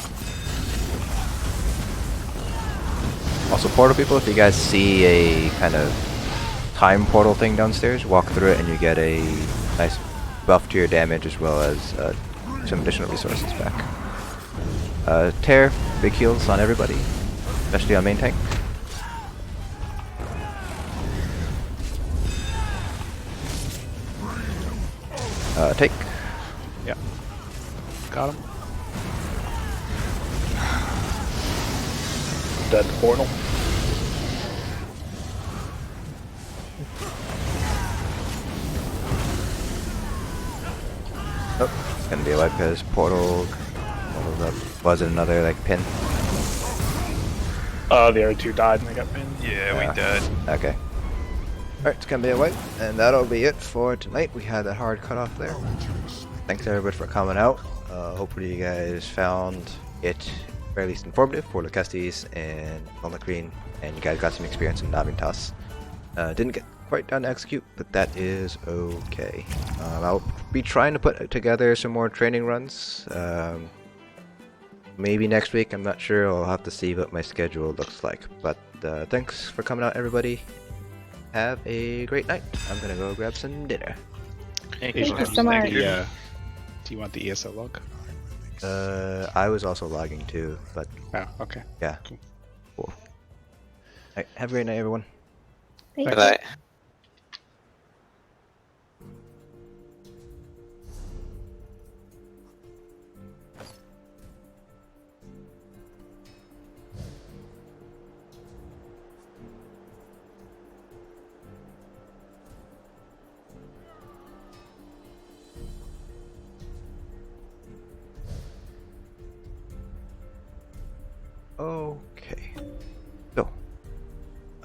Also, portal people, if you guys see a kind of time portal thing downstairs, walk through it and you get a nice buff to your damage as well as some additional resources back. Tear, big heals on everybody, especially on main tank. Take. Yeah. Got him. Dead portal. Oh, it's gonna be a wipe because portal was it another like pin? The other 2 died and they got pinned. Yeah, we did. Okay. Alright, it's gonna be a wipe, and that'll be it for tonight. We had that hard cutoff there. Thanks everybody for coming out. Hopefully you guys found it very least informative for Lucestis and Walnut Green, and you guys got some experience in Navi-toss. Didn't get quite done to execute, but that is okay. I'll be trying to put together some more training runs. Maybe next week, I'm not sure. I'll have to see what my schedule looks like. But thanks for coming out, everybody. Have a great night. I'm gonna go grab some dinner. Thank you so much. Do you want the ESO log? I was also logging too, but Oh, okay. yeah. Cool. Alright, have a great night, everyone. Thank Good you. night.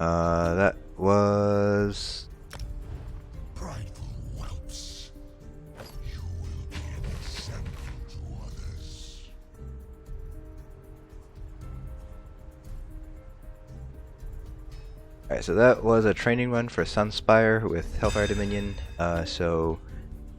That was... Prideful whelps. You will be an example to others. Alright, so that was a training run for Sunspire with Hellfire Dominion. So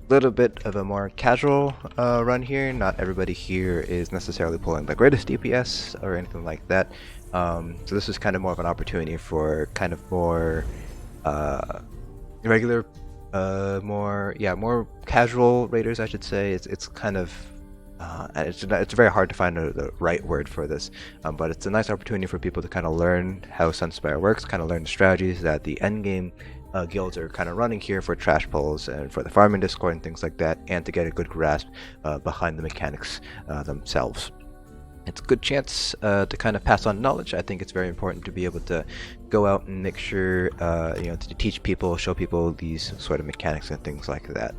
a little bit of a more casual run here. Not everybody here is necessarily pulling the greatest DPS or anything like that. So this is kind of more of an opportunity for kind of more regular, more casual raiders, I should say. It's kind of it's very hard to find the right word for this, but it's a nice opportunity for people to kind of learn how Sunspire works, kind of learn the strategies that the endgame guilds are kind of running here for trash pulls and for the farming discord and things like that, and to get a good grasp behind the mechanics themselves. It's a good chance to kind of pass on knowledge. I think it's very important to be able to go out and make sure, to teach people, show people these sort of mechanics and things like that.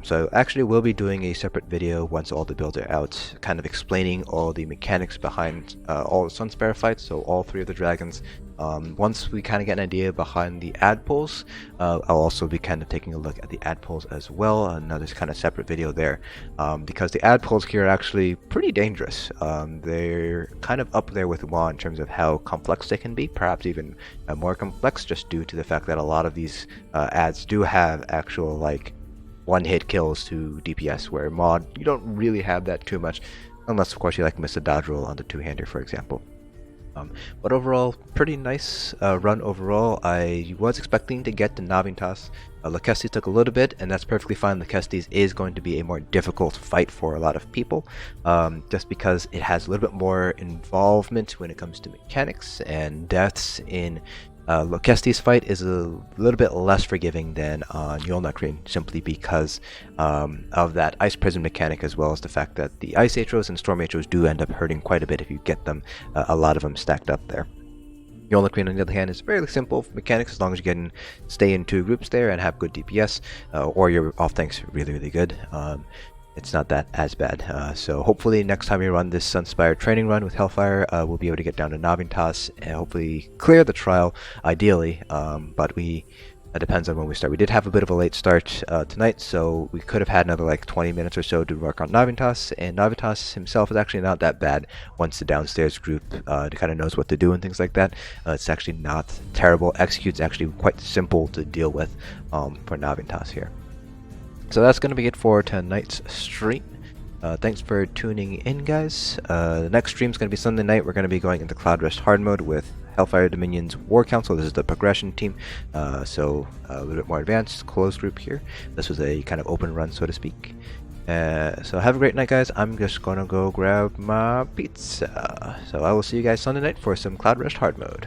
So actually we'll be doing a separate video once all the builds are out, kind of explaining all the mechanics behind all the Sunspire fights, so all 3 of the dragons. Once we kind of get an idea behind the ad pulls, I'll also be kind of taking a look at the ad pulls as well, another kind of separate video there, because the ad pulls here are actually pretty dangerous. They're kind of up there with WoW in terms of how complex they can be, perhaps even more complex, just due to the fact that a lot of these ads do have actual like one-hit kills to DPS, where mod you don't really have that too much, unless of course you like miss a dodge roll on the two-hander, for example. But overall, pretty nice run overall. I was expecting to get the Navi-toss. Laquestis took a little bit, and that's perfectly fine. Laquestis is going to be a more difficult fight for a lot of people, just because it has a little bit more involvement when it comes to mechanics, and deaths in Laquestis' fight is a little bit less forgiving than on Yolnakrin, simply because of that Ice Prison mechanic, as well as the fact that the Ice Atros and Storm Atros do end up hurting quite a bit if you get them, a lot of them stacked up there. Yolnakrin, on the other hand, is fairly simple mechanics as long as you can stay in 2 groups there and have good DPS, or your off tank's really good. It's not that as bad. So hopefully next time we run this Sunspire Training Run with Hellfire, we'll be able to get down to Navi-toss and hopefully clear the trial, ideally, but it depends on when we start. We did have a bit of a late start tonight, so we could have had another like 20 minutes or so to work on Navi-toss, and Navi-toss himself is actually not that bad once the downstairs group kind of knows what to do and things like that. It's actually not terrible. Execute's actually quite simple to deal with for Navi-toss here. So that's going to be it for tonight's stream. Thanks for tuning in, guys. The next stream is going to be Sunday night. We're going to be going into Cloud Rest Hard Mode with Hellfire Dominion's War Council. This is the progression team, so a little bit more advanced, closed group here. This was a kind of open run, so to speak. So have a great night, guys. I'm just going to go grab my pizza. So I will see you guys Sunday night for some Cloud Rest Hard Mode.